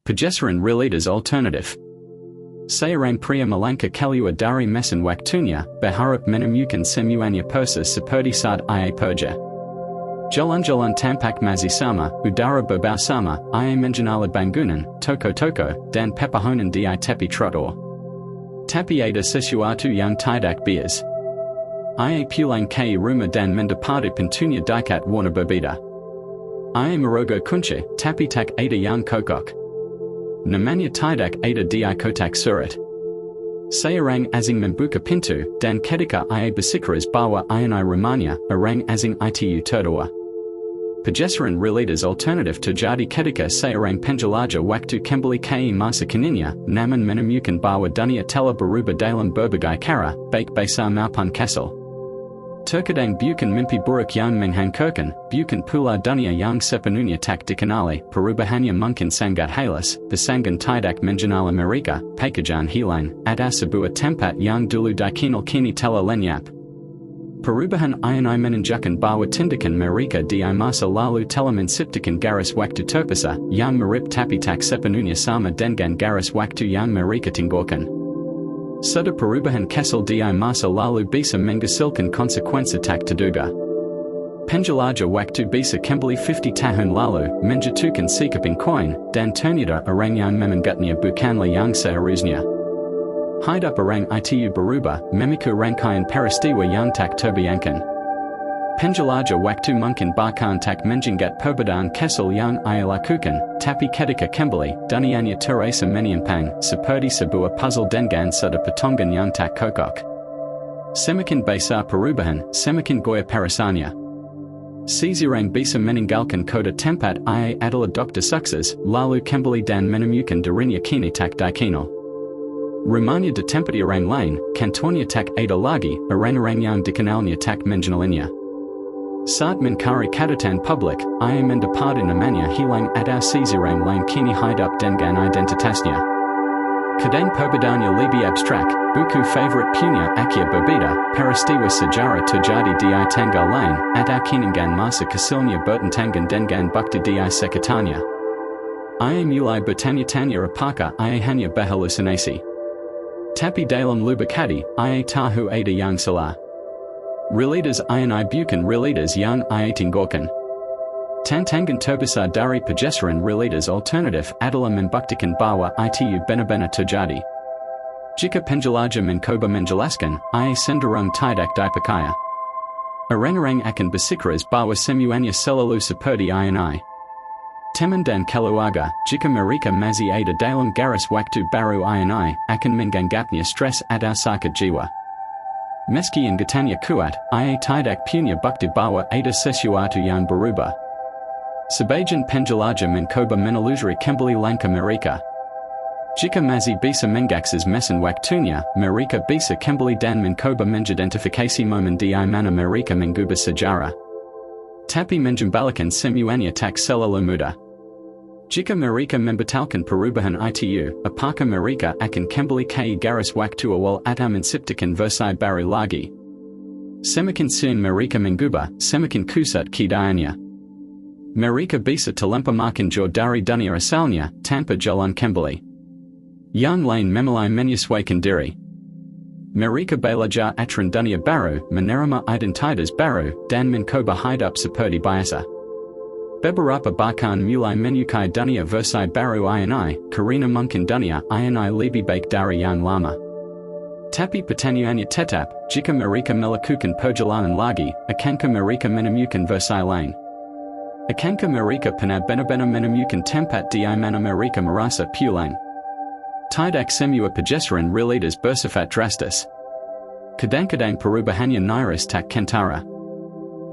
Perjalanan Relatas Alternatif. Seorang pria melainkan keluar dari mesin waktunya, berharap menemukan semuanya persis seperti saat ia pergi. Jalan-jalan tampak masih sama, udara berbau sama, ia mengenali bangunan, toko-toko, dan pepohonan di tepi trotoar. Tapi ada sesuatu yang tidak bias. Ia pulang ke rumah dan mendapati pintunya diikat warna berbeda. Ia merogoh kunci, tapi tak ada yang cocok. Namanya tidak ada di kotak surat. Seorang asing membuka pintu, dan ketika ia bersikeras bahwa ia rumahnya, orang asing itu tertawa. Perjalanan relatas alternatif terjadi ketika seorang penjelajah waktu kembali ke masa kininya, namun menemukan bahwa dunia telah berubah dalam berbagai cara, baik besar maupun kecil. Terkadang bukan mimpi buruk yang menghancurkan, bukan pula dunia yang sepenuhnya tak dikenali, perubahannya mungkin sangat halus, pasangan tidak mengenali mereka, pekerjaan hilang, ada sebuah tempat yang dulu dikenal kini telah lenyap. Perubahan ini menunjukkan bahwa tindakan mereka di masa lalu telah menciptakan garis waktu terpisah, yang mirip tapi tak sepenuhnya sama dengan garis waktu yang mereka tinggalkan. Sudah perubahan kecil di masa lalu bisa menghasilkan konsekuensi tak terduga. Penjelajah waktu bisa kembali 50 tahun lalu, menjatuhkan sikap koin, dan ternyata orang yang memanggapnya bukanlah yang seharusnya. Hidup orang itu berubah, memikul rangkaian peristiwa yang tak terbayangkan. Penjelajah waktu mungkin bahkan tak menjenggat perbedaan kecil yang ia lakukan, tapi ketika kembali, dunianya terasa menyimpang, seperti sebuah puzzle dengan sudah potongan yang tak kokok. Semakin besar perubahan, semakin goyah perasaannya. Seseorang bisa meninggalkan kota tempat ia adalah dokter sukses, lalu kembali dan menemukan dirinya kini tak dikenal. Rumahnya ditempati orang lain, kantornya tak ada lagi, orang-orang yang dikenalnya tak mengenalinya. Saat mencari catatan publik, ia mendapati namanya hilang atau seseorang lain kini hidup dengan identitasnya. Kadang perbedaannya lebih abstrak, buku favorit punya akhir berbeda, peristiwa sejarah terjadi di tanggal lain, atau kenangan masa kecilnya bertentangan dengan bukti di sekitarnya. Ia mulai bertanya-tanya apakah ia hanya berhalusinasi. Tapi dalam lubuk hati, ia tahu ada yang salah. Relatas ini bukan relatas yang ia tinggalkan. Tantangan terbesar dari perjalanan relatas alternatif adalah membuktikan bahwa itu benar-benar terjadi. Jika penjelajah mencoba menjelaskan, ia cenderung tidak dipercaya. Orang-orang akan bersikeras bahwa semuanya selalu seperti ini. Teman dan keluarga, jika mereka masih ada dalam garis waktu baru ini, akan menganggapnya stres atau sakit jiwa. Meski ingatannya kuat, ia tidak punya bukti bahwa ada sesuatu yang berubah. Sebagian penjelajah mencoba menelusuri kembali langkah mereka. Jika masih bisa mengakses mesin waktunya, mereka bisa kembali dan mencoba mengidentifikasi momen di mana mereka mengubah sejarah. Tapi menjembatkan semuanya tak selalu mudah. Jika mereka membatalkan perubahan itu, apakah mereka akan kembali ke garis waktu awal atau menciptakan versi baru lagi? Semakin sering mereka mengubah, semakin kusut keadaannya. Mereka bisa terlempar makin jauh dari dunia asalnya, tanpa jalan kembali. Yang lain memulai menyesuaikan diri. Mereka belajar aturan dunia baru, menerima identitas baru, dan mencoba hidup seperti biasa. Beberapa bahkan mulai menyukai dunia versi baru ini, karena mungkin dunia ini lebih baik dari yang lama. Tapi pertanyaannya tetap, jika mereka melakukan perjalanan lagi, akankah mereka menemukan versi lain? Akankah mereka pernah benar-benar menemukan tempat di mana mereka merasa pulang? Tidak semua perjalanan relatas bersifat drastis. Kadang-kadang perubahannya nyaris tak kentara.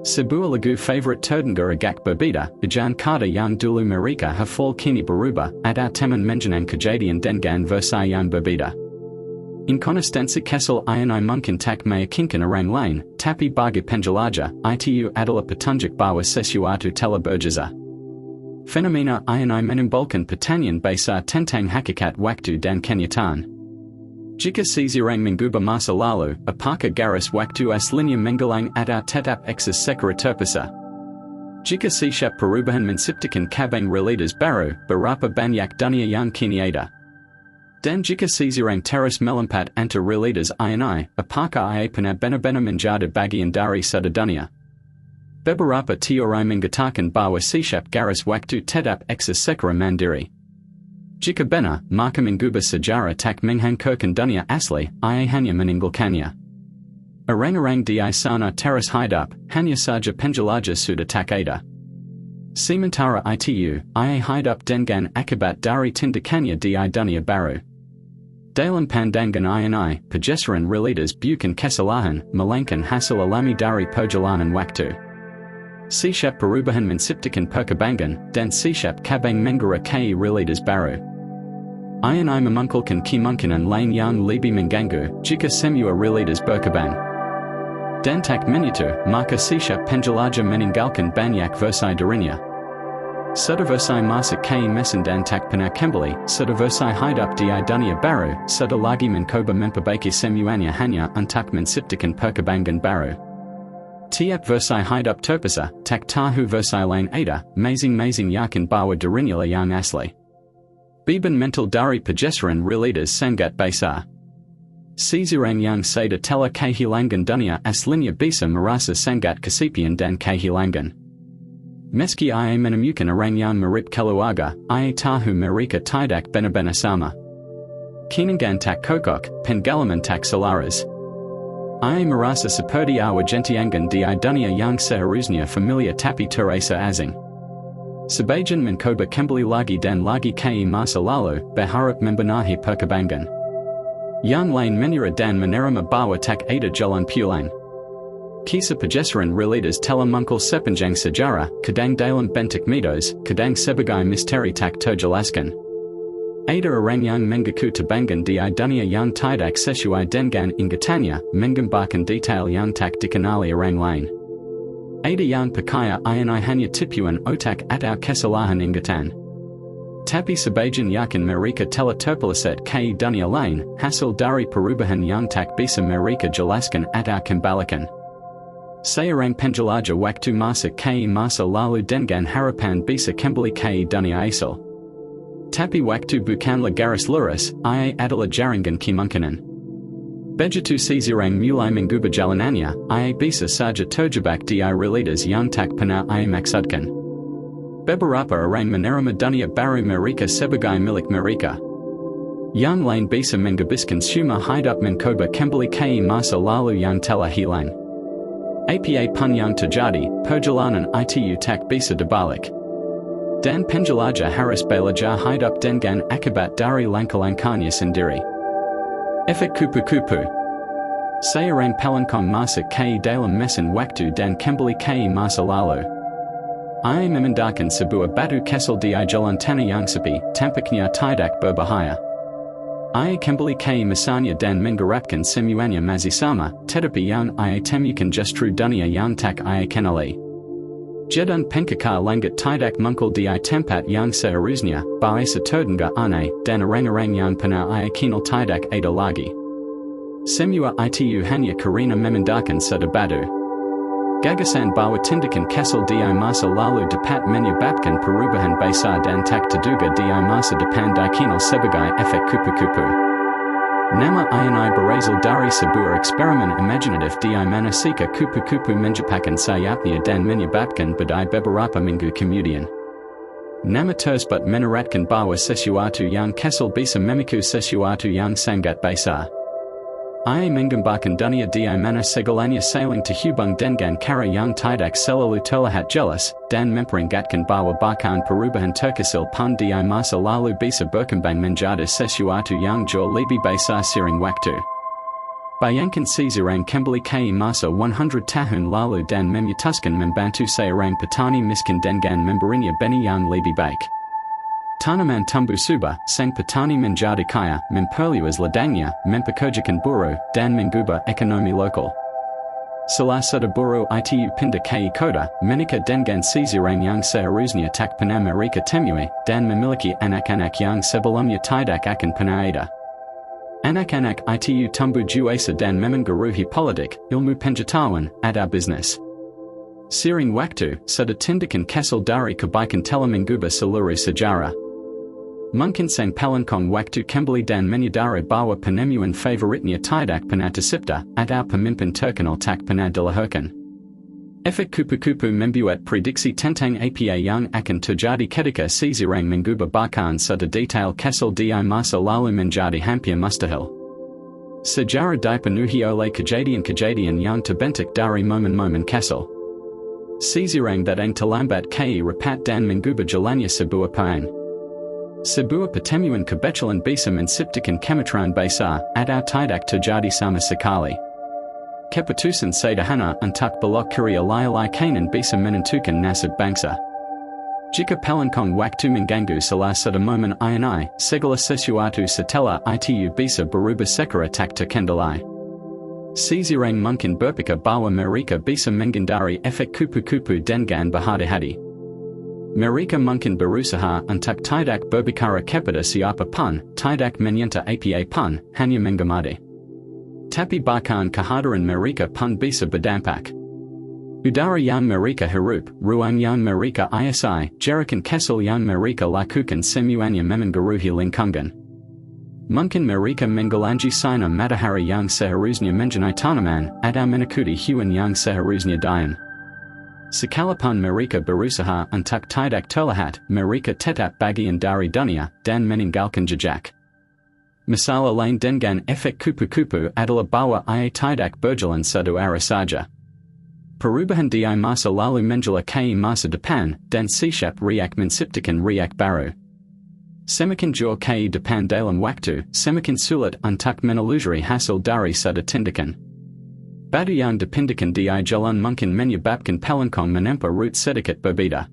Sebuah lagu favorit terdengar agak berbeda, ijan kata yang dulu mereka hafal kini berubah, atau teman mengenang kejadian dengan versi yang berbeda. Inkonsistensi kecil ini mungkin tak meyakinkan orang lain, tapi bagi penjelajah, itu adalah petunjuk bahwa sesuatu telah berjaya. Fenomena ini menimbulkan pertanyaan besar tentang hakikat waktu dan kenyataan. Jika seseorang mengubah masa lalu, apakah garis waktu aslinya menggelang atau tetap eksis secara terpisah? Jika siap perubahan menciptakan cabang realitas baru, berapa banyak dunia yang kini ada. Dan jika seseorang terus melompat antar realitas ini, apakah ia pernah benar-benar menjadi bagian dari satu dunia? Beberapa teori mengatakan bahwa setiap garis waktu tetap eksis secara mandiri. Jika benar, maka mengubah sejarah tak menghancurkan dunia asli, ia hanya meninggalkannya. Orang-orang di sana terus hidup, hanya saja penjelaja sudah tak ada. Sementara itu, ia hidup dengan akibat dari tindakannya di dunia baru. Dalam pandangan ini, pergeseran realitas bukan kesalahan, melainkan hasil alami dari perjalanan waktu. Setiap perubahan menciptakan perkembangan, dan setiap cabang menggerakkan realitas baru. Ini memunculkan kemungkinan lain yang lebih mengganggu, jika semua realitas berkembang. Dan tak menyatu, maka setiap penjelajah meninggalkan banyak versi darinya. Sudah versi masuk ke mesin dan tak pernah kembali, sudah versi hidup di dunia baru, sudah lagi mencoba memperbaiki semuanya hanya untuk menciptakan perkembangan baru. Tiap versi hidup terpisah, tak tahu versi lain ada, masing-masing yakin bahwa dirinya lah yang asli. Beban mental dari pergeseran realitas sangat besar. Seseorang yang sudah telah kehilangan dunia aslinya bisa merasa sangat kesepian dan kehilangan. Meski ia menemukan orang yang mirip keluarga, ia tahu mereka tidak benar-benar sama. Kenangan tak kokok, pengalaman tak selaras. Ia merasa seperti awal gentiangan di dunia yang seharusnya familiar tapi terasa asing. Sebagian mencoba kembali lagi dan lagi ke masa lalu, berharap membenahi perkembangan. Yang lain menyerah dan menerima bahwa tak ada jalan pulang. Kisah pergeseran realitas telah muncul sepanjang sejarah, kadang dalam bentuk mitos, kadang sebagai misteri tak terjelaskan. Ada orang yang mengaku terbangun di dunia yang tidak sesuai dengan ingatannya, menggambarkan detail yang tak dikenali orang lain. Ada yang percaya ini hanya tipuan otak atau kesalahan ingatan. Tapi sebagian yakin mereka telah terpeleset ke dunia lain, hasil dari perubahan yang tak bisa mereka jelaskan atau kembalikan. Seorang penjelajah waktu masuk ke masa lalu dengan harapan bisa kembali ke dunia asal. Tapi waktu bukanlah garis lurus, ia adalah jaringan kemungkinan. Begitu seseorang mulai mengubah jalanannya, ia bisa saja terjebak di realitas yang tak pernah ia maksudkan. Beberapa orang menerima dunia baru mereka sebagai milik mereka. Yang lain bisa menghabiskan semua hidup mencoba kembali ke masa lalu yang telah hilang. Apa pun yang terjadi, perjalanan itu tak bisa dibalik. Dan penjelajah harus belajar hidup dengan akibat dari langkah-langkahnya sendiri. Efek kupu-kupu. Seorang pelengkong masuk ke dalam mesin waktu dan kembali ke masa lalu. Ia memindahkan sebuah batu kecil di jalan tanah yang sepi, tampaknya tidak berbahaya. Ia kembali ke mesinnya dan menggerakkan semuanya masih sama, tetapi yang ia temukan justru dunia yang tak ia kenali. Jadun pengkekal langit tidak muncul di tempat yang seharusnya, bahasa terdengar aneh, dan orang-orang yang pernah ia kenal tidak ada lagi. Semua itu hanya karena memindahkan satu batu. Gagasan bahwa tindakan kecil di masa lalu dapat menyebabkan perubahan besar dan tak terduga di masa depan dikenal sebagai efek kupu-kupu. Nama ini berasal dari sebuah eksperimen imajinatif di mana sika kupu-kupu menjepakkan sayapnya dan menyebabkan badai beberapa minggu kemudian. Nama tersebut meneratkan bahwa sesuatu yang kecil bisa memicu sesuatu yang sangat besar. Ia menggambarkan dunia di mana segalanya saling terhubung dengan cara yang tidak selalu terlihat jelas, dan memperingatkan bahwa bahkan perubahan terkecil pun di masa lalu bisa berkembang menjadi sesuatu yang jauh lebih besar seiring waktu. Bayangkan seseorang kembali ke masa 100 tahun lalu dan memutuskan membantu seorang petani miskin dengan memberinya benih yang lebih baik. Tanaman tumbuh subur, sang petani menjadi kaya, memperluas ladangnya, mempekerjakan buruh, dan mengubah ekonomi lokal. Salah satu buruh itu pindah ke kota, menikah dengan seseorang yang seharusnya tak pernah mereka temui, dan memiliki anak-anak yang sebelumnya tidak akan pernah ada. Anak-anak itu tumbuh dewasa dan memengaruhi politik, ilmu pengetahuan, atau bisnis. Siring waktu, sudah tindakan kesal dari kebaikan telah mengubah seluruh sejarah. Mungkin sang pelancong waktu kembali dan menyadari bahwa penemuan favoritnya tidak pernah tercipta, atau pemimpin terkenal tak pernah dilahirkan. Efek kupu-kupu membuat prediksi tentang apa yang akan terjadi ketika seseorang mengubah bahkan satu detail kecil di masa lalu menjadi hampir mustahil. Sejarah dipenuhi oleh kejadian-kejadian yang terbentuk dari momen-momen kecil. Seseorang datang terlambat ke rapat dan mengubah jalannya sebuah peran. Sebuah pertemuan kebetulan bisa menciptakan kemarahan besar, atau tidak terjadi sama sekali. Keputusan sederhana untuk belok kiri alai-alai kanan bisa menentukan nasib bangsa. Jika pelancong waktu mengganggu salah satu momen ini, segala sesuatu setelah itu bisa berubah secara tak terkendali. Seseorang mungkin berpikir bahwa mereka bisa menghindari efek kupu-kupu dengan berhati-hati. Mereka mungkin berusaha untuk tidak berbicara kepada siapa pun, tidak menyentuh apa pun, hanya mengamati. Tapi bahkan kehadiran mereka pun bisa berdampak. Udara yang mereka hirup, ruang yang mereka isi, jerikan kesal yang mereka lakukan semuanya memengaruhi lingkungan. Mungkin mereka menggalangi sinar matahari yang seharusnya menjadi tanaman, atau mengikuti hewan yang seharusnya diam. Sekalipun mereka berusaha untuk tidak terlihat, mereka tetap bagian dari dunia, dan meninggalkan jejak. Masalah lain dengan efek kupu-kupu adalah bahwa ia tidak berjalan satu arah saja. Perubahan di masa lalu menjelang ke masa depan, dan setiap riak menciptakan riak baru. Semakin jauh ke depan dalam waktu, semakin sulit untuk menelusuri hasil dari satu tindakan. Batu yang dipindahkan di jalan mungkin menyebabkan pelancong menempuh rute sedikit berbeda.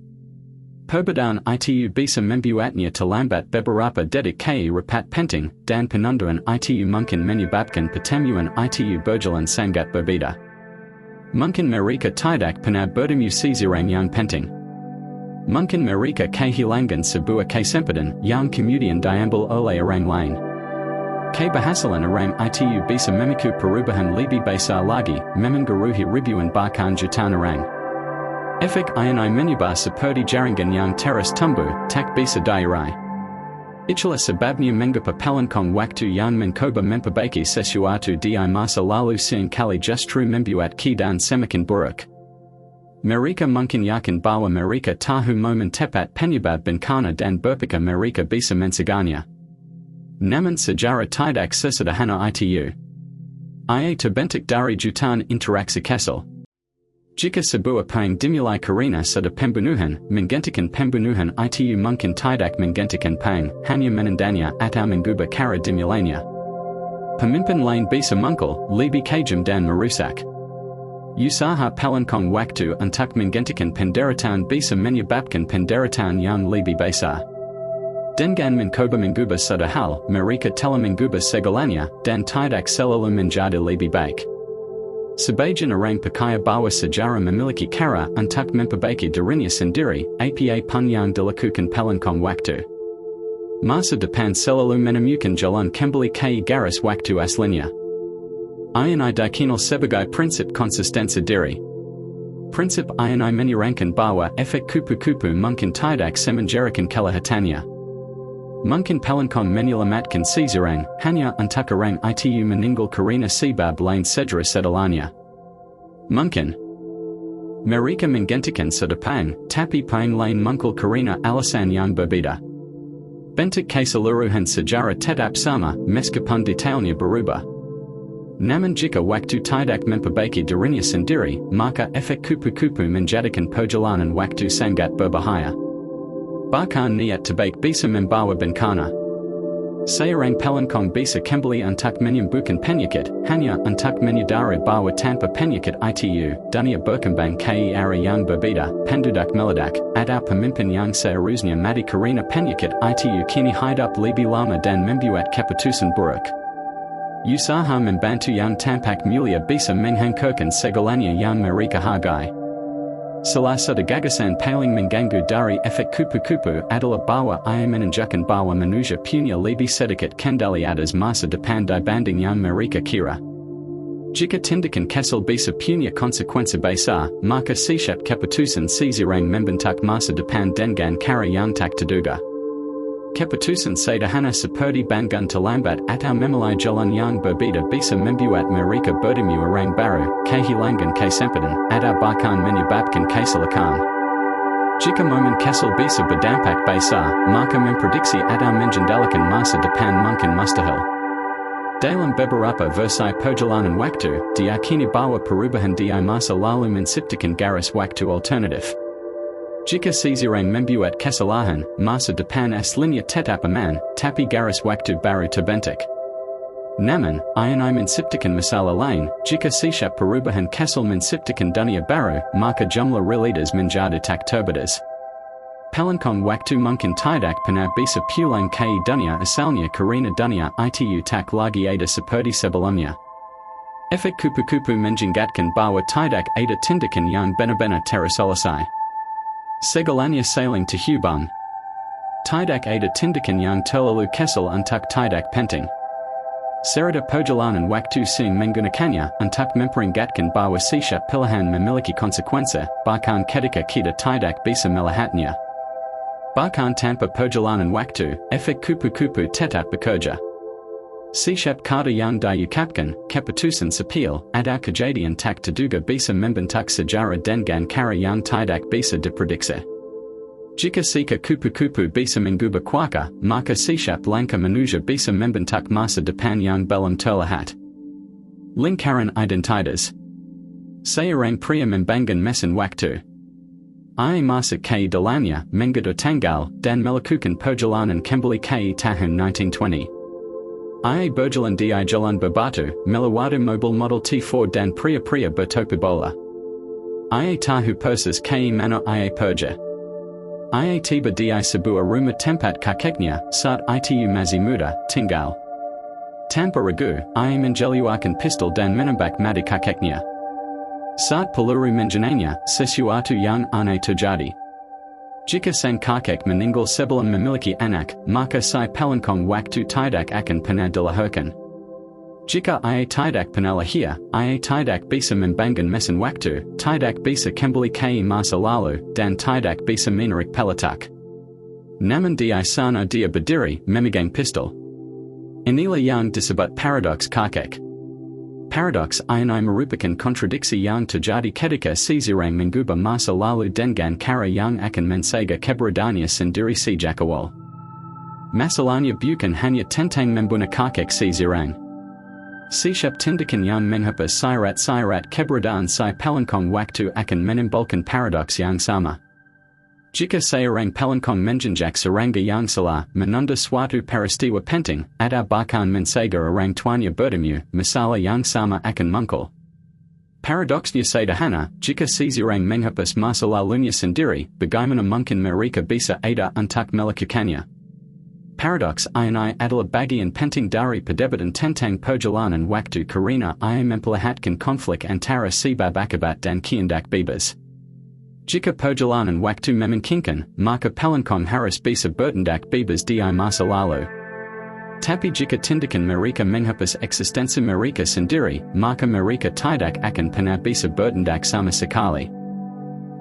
Perbedaan itu bisa membuatnya terlambat beberapa detik ke rapat penting, dan penunduan itu mungkin menyebabkan pertemuan itu berjalan sangat berbeda. Mungkin mereka tidak pernah bertemu seseorang yang penting. Mungkin mereka kehilangan sebuah kesempatan yang kemudian diambil oleh orang lain. Keberhasilan orang itu bisa memicu perubahan lebih besar lagi, memengaruhi ribuan bahkan jutaan orang. Efek ini mengubah seperti jaringan yang terus tumbuh, tak bisa diurai. Itulah sebabnya mengapa pelancong waktu yang mencoba memperbaiki sesuatu di masa lalu seringkali justru membuat keadaan semakin buruk. Mereka mungkin yakin bahwa mereka tahu momen tepat penyebab bencana dan berpikir mereka bisa mencegahnya. Namun sejarah tidak sesederhana itu. Ia terbentuk dari jutaan interaksi kecil. Jika sebuah perang dimulai karena satu pembunuhan, menghentikan pembunuhan itu mungkin tidak menghentikan perang, hanya menendanya atau mengubah cara dimulainya. Pemimpin lain bisa muncul, lebih kejam dan merusak. Usaha pelancong waktu untuk menghentikan penderitaan bisa menyebabkan penderitaan yang lebih besar. Dengan mencoba mengubah satu hal, mereka telah mengubah segalanya, dan tidak selalu menjadi lebih baik. Sebagian orang percaya bahwa sejarah memiliki cara untuk memperbaiki dirinya sendiri, apa pun yang dilakukan pelancong waktu. Masa depan selalu menemukan jalan kembali ke garis waktu aslinya. Ini dikenal sebagai prinsip konsistensi diri. Prinsip ini menyerangkan bahwa efek kupu-kupu mungkin tidak semenjadikan kelihatannya. Mungkin pelancong menyelamatkan seseorang, hanya untuk orang itu meninggal karena sebab lain segera setelahnya. Mungkin mereka menghentikan satu perang, tapi perang lain muncul karena alasan yang berbeda. Bentuk keseluruhan sejarah tetap sama, meskipun detailnya berubah. Namun jika waktu tidak memperbaiki dirinya sendiri, maka efek kupu-kupu menjadikan perjalanan waktu sangat berbahaya. Bahkan niat terbaik bisa membawa bencana. Seorang pelancong bisa kembali untuk menyembuhkan penyakit, hanya untuk menyadari bahwa tanpa penyakit itu, dunia berkembang ke arah yang berbeda, penduduk meledak, atau pemimpin yang seharusnya mati karena penyakit itu kini hidup lebih lama dan membuat keputusan buruk. Usaha membantu yang tampak mulia bisa menghancurkan segalanya yang mereka hargai. Salah satu gagasan paling mengganggu dari efek kupu-kupu adalah bahwa ia menunjukkan bahwa manusia punya lebih sedikit kendali atas masa depan dibanding yang mereka kira. Jika tindakan kesal bisa punya konsekuensi besar, maka setiap keputusan seseorang membentuk masa depan dengan cara yang tak terduga. Keputusan sederhana seperti bangun terlambat atau memulai jalan yang berbeda bisa membuat mereka bertemu orang baru, kehilangan kesempatan, atau bahkan menyebabkan kecelakaan. Jika momen kesal bisa berdampak besar, maka memprediksi atau menjendalakan masa depan mungkin mustahil. Dalam beberapa versi perjalanan waktu, diyakini bahwa perubahan di masa lalu menciptakan garis waktu alternatif. Jika seseorang membuat kesalahan, masa depan aslinya tetap aman, tapi garis waktu baru terbentuk. Namun, ini menciptakan masalah lain. Jika setiap perubahan kesal menciptakan dunia baru, maka jumlah realitas menjadi tak terbatas. Pelengkong waktu mungkin tidak pernah bisa pulang ke dunia asalnya karena dunia itu tak lagi ada seperti sebelumnya. Efek kupu-kupu mengingatkan bahwa tidak ada tindakan yang benar-benar terselesai. Segalanya saling terhubung. Tidak ada tindakan yang terlalu kesal untuk tidak penting. Cerita perjalanan waktu sering menggunakannya untuk memperingatkan bahwa setiap pilihan memiliki konsekuensi, bahkan ketika kita tidak bisa melihatnya. Bahkan tanpa perjalanan waktu, efek kupu-kupu tetap bekerja. Setiap kata yang diucapkan, keputusan sepil, atau kejadian tak terduga bisa membentuk sejarah dengan cara yang tidak bisa diprediksi. Jika sika kupu-kupu bisa mengubah kuaka, maka setiap langkah manusia bisa membentuk masa depan yang belum terlihat. Lingkaran identitas. Seorang pria membangun mesin waktu. Ia masuk ke dalamnya, mengatur tanggal, dan melakukan perjalanan kembali ke tahun 1920. Ia berjalan di jalan berbatu, melewati mobil Model T4 dan pria-pria bertopi bola. Ia tahu persis ke mana ia pergi. Ia tiba di sebuah rumah tempat kakeknya, saat itu masih muda, tinggal. Tanpa ragu, ia mengeluarkan pistol dan menembak mati kakeknya. Saat peluru mengenainya, sesuatu yang aneh terjadi. Jika sang kakek meninggal sebelum memiliki anak, maka si pelengkong waktu tidak akan pernah dilahirkan. Jika ia tidak pernah lahir, ia tidak bisa membangun mesin waktu, tidak bisa kembali ke masa lalu, dan tidak bisa menarik peletak. Namun di sana dia berdiri, memegang pistol. Inilah yang disebut paradoks kakek. Paradoks ini merupakan kontradiksi yang terjadi ketika seseorang mengubah masa lalu dengan cara yang akan mensega keberadaannya sendiri sejak awal. Masalahnya bukan hanya tentang membunuh kakek seseorang. Setiap tindakan yang menghapus syarat-syarat keberadaan si pelengkong waktu akan menimbulkan paradoks yang sama. Jika seorang pelengkong menjinjak serangga yang salah, menunda suatu peristiwa penting, atau bahkan mensega orang tuanya bertemu, masalah yang sama akan muncul. Paradoksnya sederhana, jika seseorang menghapus masa lalunya sendiri, bagaimana mungkin mereka bisa ada untuk melakukannya? Paradoks ini adalah bagian penting dari perdebatan tentang perjalanan waktu karena ia memperlihatkan konflik antara sebab akibat dan kehendak bebas. Jika perjalanan waktu memungkinkan, maka pelengkong harus bisa bertindak bebas di masa lalu. Tapi jika tindakan mereka menghapus eksistensi mereka sendiri, maka mereka tidak akan pernah bisa bertindak sama sekali.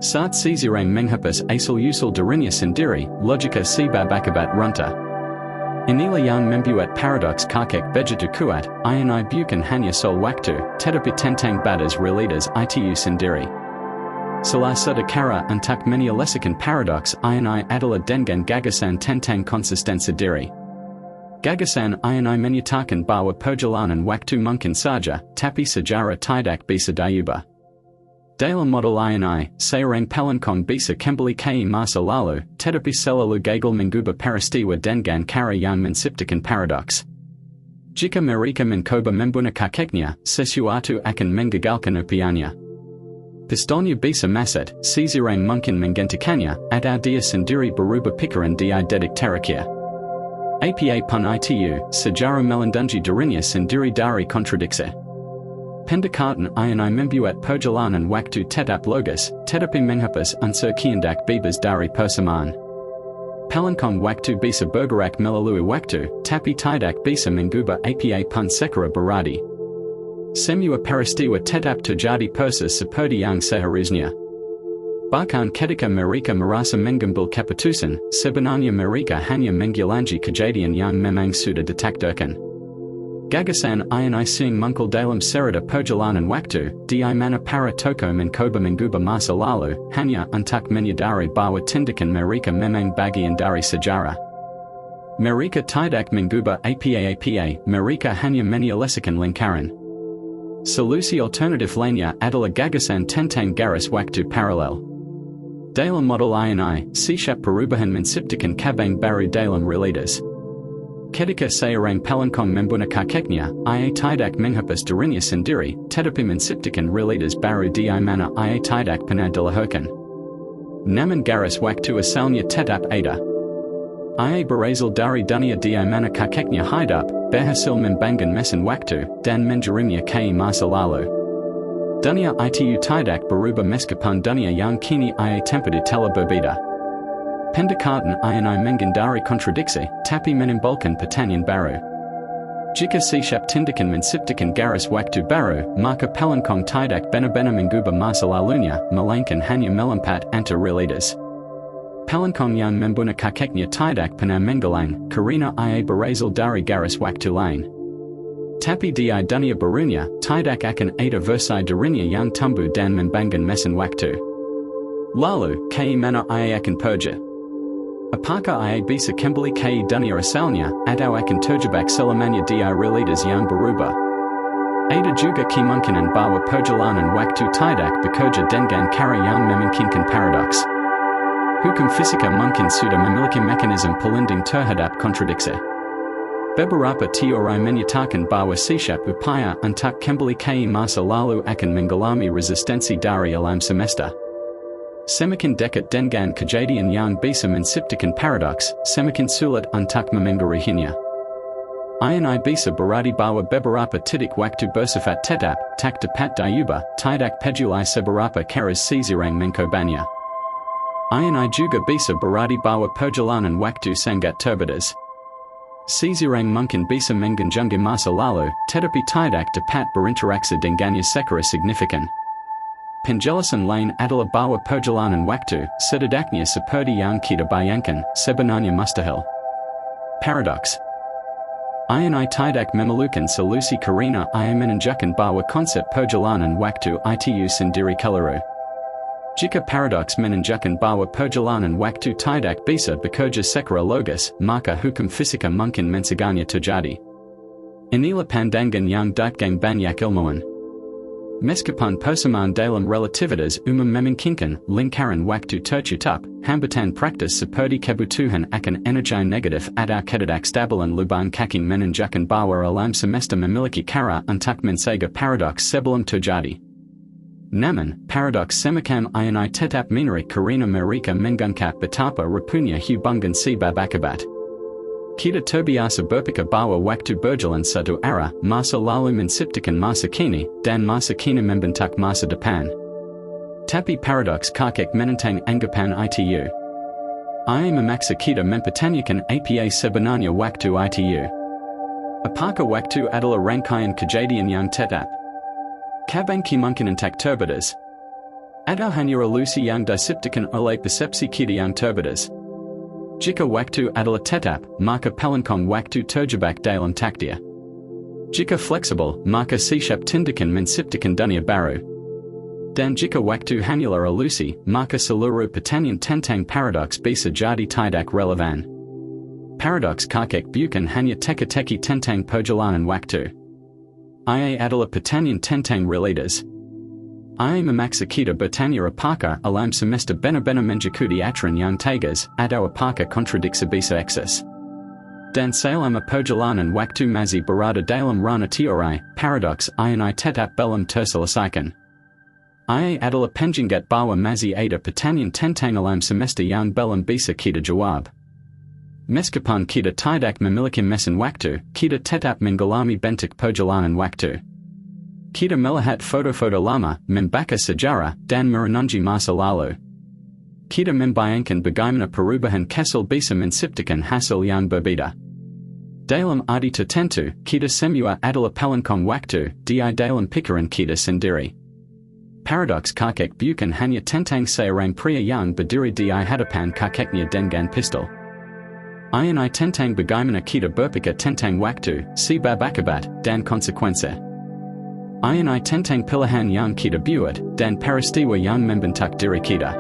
Saat seseorang menghapus asal-usul dirinya sendiri, logika sebab akibat runtuh. Inilah yang membuat paradoks kakek begitu kuat, ini bukan hanya soal waktu, tetapi tentang batas realitas itu sendiri. Salah satu cara untuk menyelesaikan paradoks ini adalah dengan gagasan tentang konsistensi diri. Gagasan ini menyatakan bahwa perjalanan waktu mungkin saja, tapi sejarah tidak bisa diubah. Dalam model ini, seorang pelengkong bisa kembali ke masa lalu, tetapi selalu gagal mengubah peristiwa dengan cara yang menciptakan paradoks. Jika mereka mencoba membunuh kakeknya, sesuatu akan menggagalkan upiannya. Pistolnya bisa masuk, seseorang mungkin menggantikannya, atau dia sendiri berubah pikiran di detik terakhir. Apa pun itu, sejarah melindungi dirinya sendiri dari kontradiksi. Pendekatan ini membuat perjalanan waktu tetap logis, tetapi menghapus unsur kehendak bebas dari persamaan. Pelengkong waktu bisa bergerak melalui waktu, tapi tidak bisa mengubah apa pun secara berarti. Semua peristiwa tetap terjadi proses seperti yang seharusnya. Bahkan ketika mereka merasa mengambil keputusan, sebenarnya mereka hanya mengulangi kejadian yang memang sudah ditakdirkan. Gagasan ini sering muncul dalam cerita perjalanan waktu, di mana para tokoh mencoba mengubah masa lalu, hanya untuk menyadari bahwa tindakan mereka memang bagian dari sejarah. Mereka tidak mengubah apa-apa, mereka hanya menyelesaikan lingkaran. Solusi alternatif lainnya adalah gagasan tentang garis waktu paralel. Dalam model ini, setiap perubahan menciptakan cabang baru dalam realitas. Ketika seorang pelengkong membunuh kakeknya, ia tidak menghapus dirinya sendiri, tetapi menciptakan realitas baru di mana ia tidak pernah dilahirkan. Namun garis waktu asalnya tetap ada. Ia berasal dari dunia di mana kakeknya hidup, berhasil membangun mesin waktu, dan mengirimnya ke masa lalu. Dunia itu tidak berubah meskipun dunia yang kini ia tempati telah berbeda. Pendekatan ini menghindari kontradiksi, tapi menimbulkan pertanyaan baru. Jika setiap tindakan menciptakan garis waktu baru, maka pelengkong tidak benar-benar mengubah masa lalunya, melainkan hanya melompat antar realitas. Pelengkong yang membunuh kakeknya tidak pernah menghilang, karena ia berasal dari garis waktu lain. Tapi di dunia barunya, tidak akan ada versi dirinya yang tumbuh dan membangun mesin waktu. Lalu, ke mana ia akan pergi? Apakah ia bisa kembali ke dunia asalnya, atau akan terjebak selamanya di realitas yang berubah? Ada juga kemungkinan bahwa perjalanan waktu tidak bekerja dengan cara yang memungkinkan paradoks. Hukum fisika mungkin sudah memiliki mekanisme pelindung terhadap kontradiksi. Beberapa teori menyatakan bahwa setiap upaya untuk kembali ke masa lalu akan mengalami resistensi dari alam semesta. Semakin dekat dengan kejadian yang bisa menciptakan paradoks, semakin sulit untuk memengaruhinya. Ini bisa berarti bahwa beberapa titik waktu bersifat tetap, tak dapat diubah, tidak peduli seberapa keras seseorang mencobanya. Ini juga bisa berarti bahwa perjalanan waktu sangat terbatas. Seseorang mungkin bisa mengunjungi masa lalu, tetapi tidak dapat berinteraksi dengannya secara signifikan. Penjelasan lain adalah bahwa perjalanan waktu, setidaknya seperti yang kita bayangkan, sebenarnya mustahil. Paradoks. Ini tidak memerlukan solusi karena ia menunjukkan bahwa konsep perjalanan waktu itu sendiri keliru. Jika paradoks menunjukkan bahwa perjalanan waktu tidak bisa bekerja secara logis, maka hukum fisika mungkin mencegahnya terjadi. Inilah pandangan yang dipegang banyak ilmuwan. Meskipun persamaan dalam relativitas umum memungkinkan lingkaran waktu tertutup, hambatan praktis seperti kebutuhan akan energi negatif atau ketidakstabilan lubang kaki menunjukkan bahwa alam semesta memiliki cara untuk mencegah paradoks sebelum terjadi. Namun, paradoks semacam ini tetap menarik karena mereka mengungkap betapa rapuhnya hubungan sebab akibat. Kita terbiasa berpikir bahwa waktu berjalan satu arah, masa lalu menciptakan masa kini, dan masa kini membentuk masa depan. Tapi paradoks kakek menentang anggapan itu. Ia memaksa kita mempertanyakan apa sebenarnya waktu itu. Apakah waktu adalah rangkaian kejadian yang tetap? Cabang kemungkinan tak terbatas. Atau hanya ilusi yang diciptakan oleh persepsi kita yang terbatas. Jika waktu adalah tetap, maka pelengkong waktu terjebak dalam takdir. Jika fleksibel, maka setiap tindakan menciptakan dunia baru. Dan jika waktu hanyalah ilusi, maka seluruh pertanyaan tentang paradoks bisa jadi tidak relevan. Paradoks kakek bukan hanya teka-teki tentang perjalanan waktu. Ia adalah pertanyaan tentang realitas. Ia memaksa kita bertanya apakah alam semesta benar-benar mengikuti aturan yang tegas, atau apakah kontradiksi bisa eksis. Dan selama perjalanan waktu masih berada dalam ranah teori, paradoks ini tetap belum terselesaikan. Ia adalah penjenggat bahwa masih ada pertanyaan tentang alam semesta yang belum bisa kita jawab. Meskipun kita tidak memiliki mesin waktu, kita tetap mengalami bentuk perjalanan waktu. Kita melihat foto-foto lama, membaca sejarah, dan merenungi masa lalu. Kita membayangkan bagaimana perubahan kecil bisa menciptakan hasil yang berbeda. Dalam arti tertentu, kita semua adalah pelengkap waktu, di dalam pikiran kita sendiri. Paradoks kakek bukan hanya tentang seorang pria yang berdiri di hadapan kakeknya dengan pistol. Ini tentang bagaimana kita berpikir tentang waktu, sebab akibat, dan konsekuensi. Ini tentang pilihan yang kita buat, dan peristiwa yang membentuk diri kita.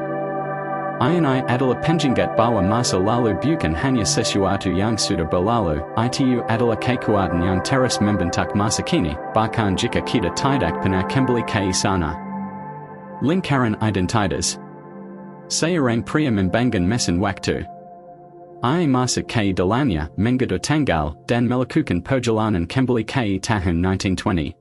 Ini adalah pengingat bahwa masa lalu bukan hanya sesuatu yang sudah berlalu, itu adalah kekuatan yang terus membentuk masa kini, bahkan jika kita tidak pernah kembali ke sana. Lingkaran identitas. Seorang pria membangun mesin waktu. Ia masuk ke dalamnya, mengatur tanggal, dan melakukan perjalanan kembali ke tahun 1920.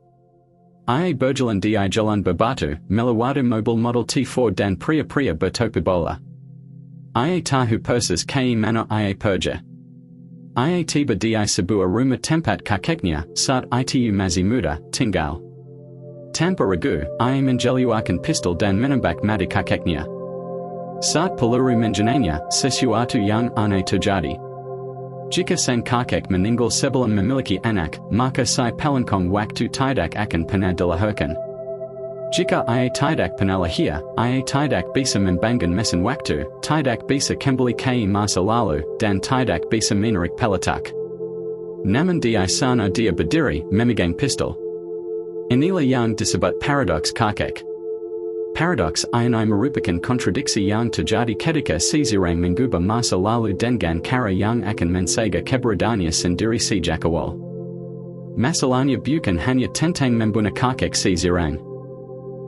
Ia berjalan di jalan berbatu, melewati mobil Model T Ford dan pria-pria bertopi bola. Ia tahu persis ke mana ia pergi. Ia tiba di sebuah rumah tempat kakeknya saat itu masih muda, tinggal. Tanpa ragu, ia mengeluarkan pistol dan menembak mati kakeknya. Saat peluru mengenainya, sesuatu yang aneh terjadi. Jika sang kakek meninggal sebelum memiliki anak, maka si pelengkap waktu tidak akan pernah dilahirkan. Jika ia tidak pernah lahir, ia tidak bisa membangun mesin waktu, tidak bisa kembali ke masa lalu, dan tidak bisa menarik peletak. Namun di sana dia berdiri, memegang pistol. Inilah yang disebut paradoks kakek. Paradoks ini merupakan kontradiksi yang terjadi ketika seseorang mengubah masa lalu dengan cara yang akan menjaga keberadaannya sendiri sejak awal. Masalahnya bukan hanya tentang membunuh kakek seseorang.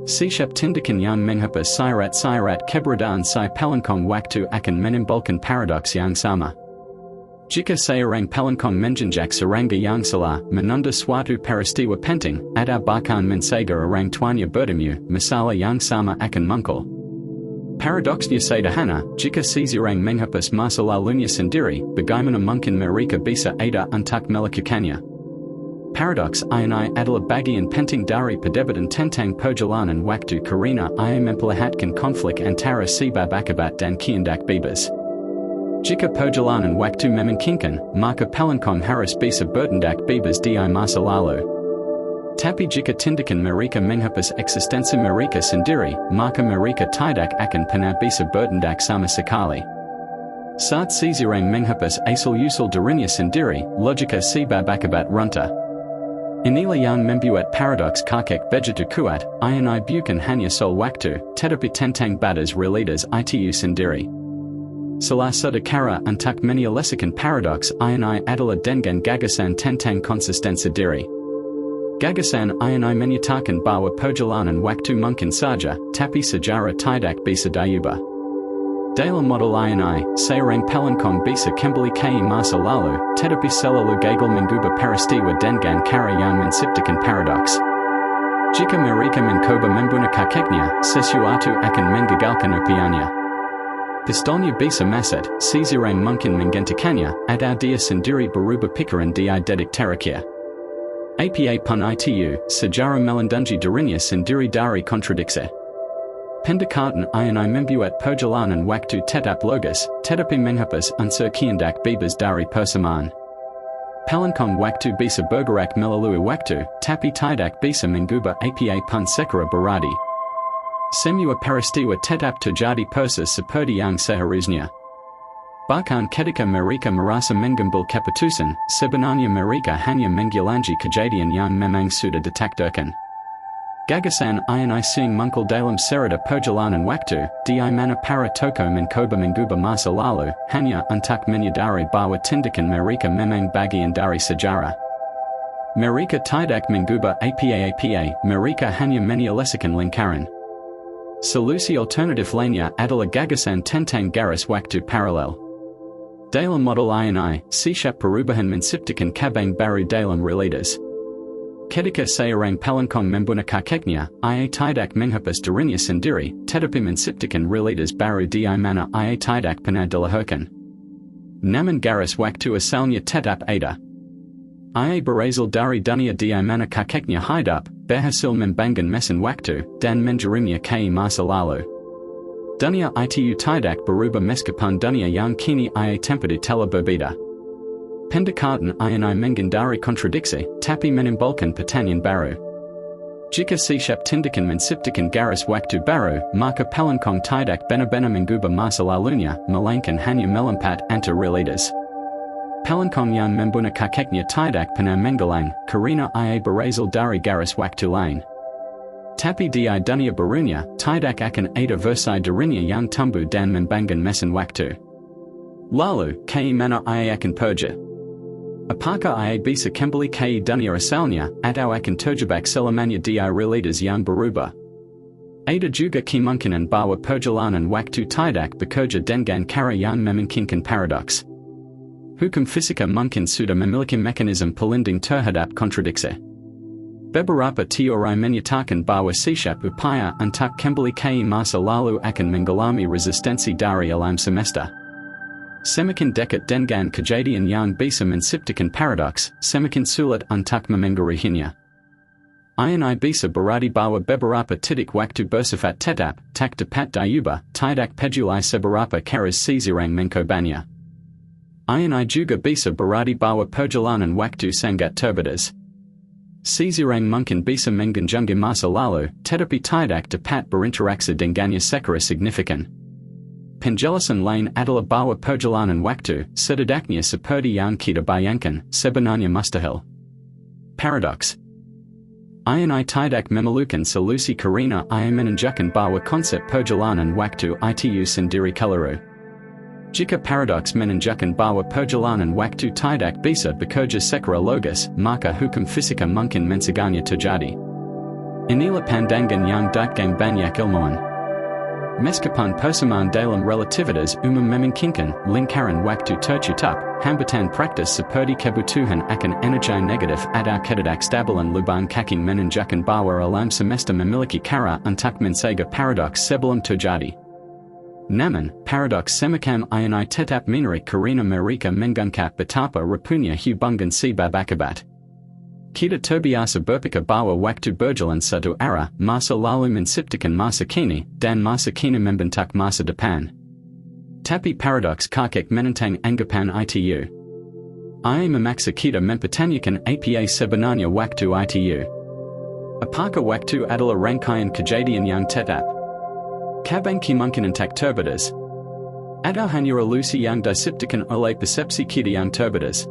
Setiap tindakan yang menghapus syarat-syarat keberadaan si pelengkap waktu akan menimbulkan paradoks yang sama. Jika seorang pelengkap menjinjak serangga yang salah, menunda suatu peristiwa penting, atau bahkan menjaga orang tuanya bertemu, masalah yang sama akan muncul. Paradoksnya sederhana, jika seseorang menghapus masa lalunya sendiri, bagaimana mungkin mereka bisa ada untuk melakukannya? Paradoks ini adalah bagian penting dari perdebatan tentang perjalanan waktu karena ia memperlihatkan konflik antara sebab akibat dan kehendak bebas. Jika perjalanan waktu memungkinkan, maka pelengkap harus bisa bertindak bebas di masa lalu. Tapi jika tindakan mereka menghapus eksistensi mereka sendiri, maka mereka tidak akan pernah bisa bertindak sama sekali. Saat seseorang menghapus asal-usul dirinya sendiri, logika sebab akibat runtuh. Inilah yang membuat paradoks kakek begitu kuat, ini bukan hanya soal waktu, tetapi tentang batas realitas itu sendiri. Salah satu cara untuk menyelesaikan paradoks ini adalah dengan gagasan tentang konsistensi diri. Gagasan ini menyatakan bahwa perjalanan waktu mungkin saja, tapi sejarah tidak bisa diubah. Dalam model ini, seorang pelengkap bisa kembali ke masa lalu, tetapi selalu gagal mengubah peristiwa dengan cara yang menciptakan paradoks. Jika mereka mencoba membunuh kakeknya, sesuatu akan menggagalkan impiannya. Pistolnya bisa masuk, seseorang mungkin menggantikannya, atau dia sendiri berubah pikiran di detik terakhir. Apa pun itu, sejarah melindungi dirinya sendiri dari kontradiksi. Pendekatan ini membuat perjalanan waktu tetap logis, tetapi menghapus unsur kehendak bebas dari persamaan. Pelengkap waktu bisa bergerak melalui waktu, tapi tidak bisa mengubah apa pun secara berarti. Semua peristiwa tetap terjadi persis seperti yang seharusnya. Bahkan ketika mereka merasa mengambil keputusan, sebenarnya mereka hanya mengulangi kejadian yang memang sudah ditakdirkan. Gagasan ini sering muncul dalam cerita perjalanan waktu, di mana para tokoh mencoba mengubah masa lalu, hanya untuk menyadari bahwa tindakan mereka memang bagian dari sejarah. Mereka tidak mengubah apa-apa, mereka hanya menyelesaikan lingkaran. Solusi alternatif lainnya adalah gagasan tentang garis waktu paralel. Dalam model ini, setiap perubahan menciptakan cabang baru dalam realitas. Ketika seorang pelengkap membunuh kakeknya, ia tidak menghapus dirinya sendiri, tetapi menciptakan realitas baru di mana ia tidak pernah dilahirkan. Namun garis waktu asalnya tetap ada. Ia berasal dari dunia di mana kakeknya hidup, berhasil membangun mesin waktu, dan mengirimnya ke masa lalu. Dunia itu tidak berubah meskipun dunia yang kini ia tempati telah berbeda. Pendekatan ini menghindari kontradiksi, tapi menimbulkan pertanyaan baru. Jika siap tindakan menciptakan garis waktu baru, maka pelankong tidak benar-benar mengubah masa lalunya, melainkan hanya melompat antar realitas. Pelankong yang membunuh kakeknya tidak pernah menggelang, karena ia berasal dari garis waktu lain. Tapi di dunia barunya, tidak akan ada versi dirinya yang tumbuh dan membangun mesin waktu. Lalu, mana ia akan pergi? Apakah ia bisa kembali ke dunia asalnya, atau akan terjebak selamanya di realitas yang berubah? Ada juga kemungkinan bahwa perjalanan waktu tidak bekerja dengan cara yang memungkinkan paradoks. Hukum fisika mungkin sudah memiliki mekanisme pelindung terhadap kontradiksi. Beberapa teori menyatakan bahwa setiap upaya untuk kembali ke masa lalu akan mengalami resistensi dari alam semesta. Semakin dekat dengan kejadian yang bisa menciptakan paradoks, semakin sulit untuk memengaruhinya. Ini bisa berarti bahwa beberapa titik waktu bersifat tetap, tak dapat diubah, tidak peduli seberapa keras seseorang mencobanya. Ini juga bisa berarti bahwa perjalanan waktu sangat terbatas. Seseorang mungkin bisa mengunjungi masa lalu, tetapi tidak dapat berinteraksi dengannya secara signifikan. Penjelasan lain adalah bahwa perjalanan waktu, setidaknya seperti yang kita bayangkan, sebenarnya mustahil. Paradoks. Ini tidak memerlukan solusi karena ia menunjukkan bahwa konsep perjalanan waktu itu sendiri keliru. Jika paradoks menunjukkan bahwa perjalanan waktu tidak bisa bekerja secara logis, maka hukum fisika mungkin mencegahnya terjadi. Inilah pandangan yang dipegang banyak ilmuwan. Meskipun persamaan dalam relativitas umum memungkinkan lingkaran waktu tertutup, hambatan praktis seperti kebutuhan akan energi negatif atau ketidakstabilan lubang kaki menunjukkan bahwa alam semesta memiliki cara untuk mencegah paradoks sebelum terjadi. Namun, paradoks semacam ini tetap menarik karena mereka mengungkap betapa rapuhnya hubungan sebab akibat. Kita terbiasa berpikir bahwa waktu berjalan satu arah, masa lalu menciptakan masa kini, dan masa kini membentuk masa depan. Tapi paradoks kakek menentang anggapan itu. Ia memaksa kita mempertanyakan apa sebenarnya waktu itu. Apakah waktu adalah rangkaian kejadian yang tetap? Kapan kemungkinan tak terbatas? Atau hanya ilusi yang diciptakan oleh persepsi kita yang terbatas?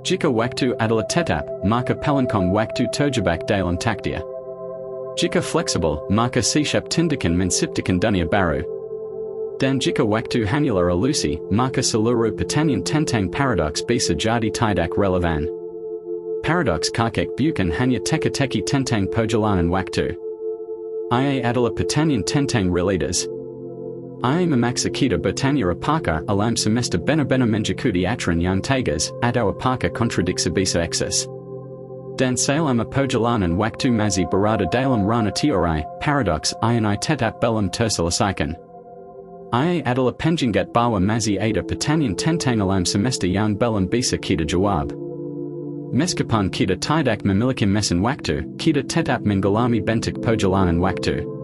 Jika waktu adalah tetap, maka pelankong waktu terjebak dalam takdir. Jika fleksibel, maka setiap tindakan menciptakan dunia baru. Dan jika waktu hanyalah ilusi, maka seluruh pertanyaan tentang paradoks bisa jadi tidak relevan. Paradoks kakek bukan hanya teka-teki tentang perjalanan waktu. Ia adalah pertanyaan tentang realitas. Ia memaksa kita bertanya apakah alam semesta benar-benar mengikuti aturan yang tegas, atau apakah kontradiksi bisa eksis. Dan selama perjalanan waktu masih berada dalam ranah teori, paradoks ini tetap belum terselesaikan. Ia adalah penjenggat bahwa masih ada pertanyaan tentang alam semesta yang belum bisa kita jawab. Meskipun kita tidak memiliki mesin waktu, kita tetap mengalami bentuk perjalanan waktu.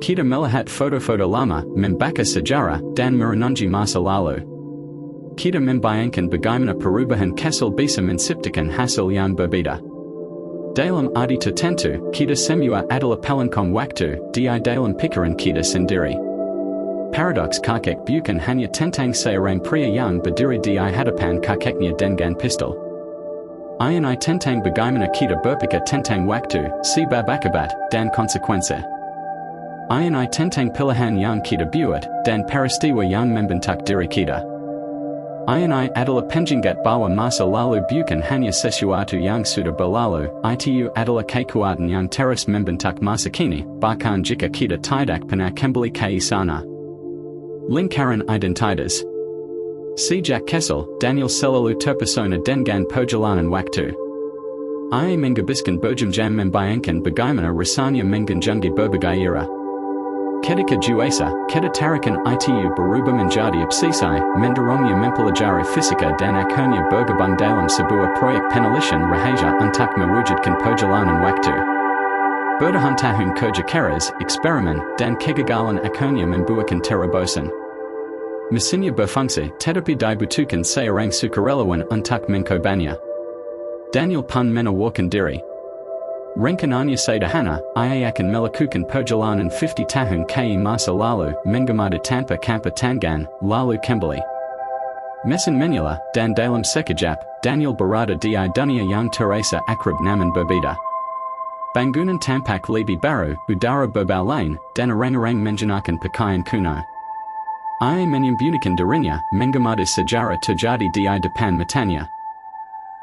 Kita melihat foto-foto lama, membaca sejarah, dan merenungi masa lalu. Kita membayangkan bagaimana perubahan kesal bisa menciptakan hasil yang berbeda. Dalam arti tertentu, kita semua adalah pelankong waktu, di dalam pikiran kita sendiri. Paradoks kakek bukan hanya tentang seorang pria yang berdiri di hadapan kakeknya dengan pistol. Ini tentang bagaimana kita berpikir tentang waktu, sebab akibat, dan konsekuensi. Ini tentang pilihan yang kita buat, dan peristiwa yang membentuk diri kita. Ini adalah penjenggat bahwa masa lalu bukan hanya sesuatu yang sudah berlalu, itu adalah kekuatan yang terus membentuk masa kini, bahkan jika kita tidak pernah kembali ke sana. Lingkaran identitas. Sejak kecil, Daniel selalu terpesona dengan perjalanan waktu. Ia menghabiskan berjam-jam membayangkan bagaimana rasanya mengunjungi berbagai era. Ketika dewasa, ketertarikan itu berubah menjadi obsesi, mendorongnya mempelajari fisika dan akhirnya bergabung dalam sebuah proyek penelitian rahasia untuk mewujudkan perjalanan waktu. Bertahun-tahun kerja keras, eksperimen, dan kegagalan akhirnya membuahkan terobosan. Mesinnya berfungsi, tetapi dibutuhkan seorang sukarelawan untuk mencobanya. Daniel pun menawarkan diri. Rencananya sederhana, ia akan melakukan perjalanan 50 tahun ke masa lalu, mengemudi tanpa tangan, lalu kembali. Mesin menyala, dan dalam sekejap, Daniel berada di dunia yang terasa akrab namun berbeda. Bangunan tampak lebih baru, udara berbau lain, dan orang-orang mengenakan pakaian kuno. Ia menyembunyikan dirinya, mengemudi sejarah terjadi di depan matanya.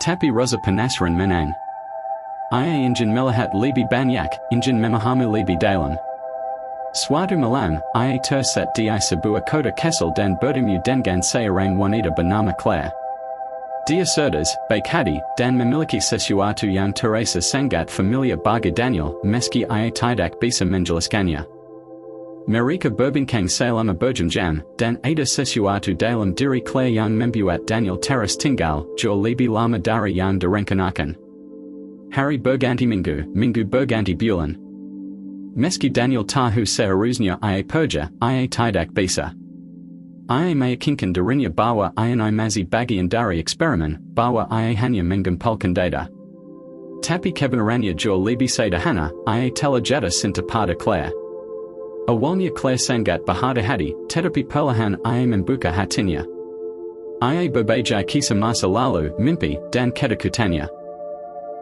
Tapi rasa penasaran menang. Ia ingin melihat lebih banyak, ingin memahami lebih dalam. Suatu malam, ia tersesat di sebuah kota kecil dan bertemu dengan seorang wanita bernama Claire. Dia cerdas, baik hati, dan memiliki sesuatu yang terasa sangat familiar bagi Daniel, meski ia tidak bisa menjelaskannya. Mereka berbincang selama berjam-jam, dan ada sesuatu dalam diri Claire yang membuat Daniel terus tinggal jauh lebih lama dari yang direncanakan. Hari berganti minggu, minggu berganti bulan. Meski Daniel tahu seharusnya ia pergi, ia tidak bisa. Ia meyakinkan dirinya bahwa ia masih bagian dari eksperimen, bahwa ia hanya mengumpulkan data. Tapi kebenarannya jauh lebih sederhana, ia telah jatuh cinta pada Claire. Awalnya Claire sangat berhati-hati, tetapi perlahan ia membuka hatinya. Ia berbagi kisah masa lalu, mimpi, dan ketakutannya.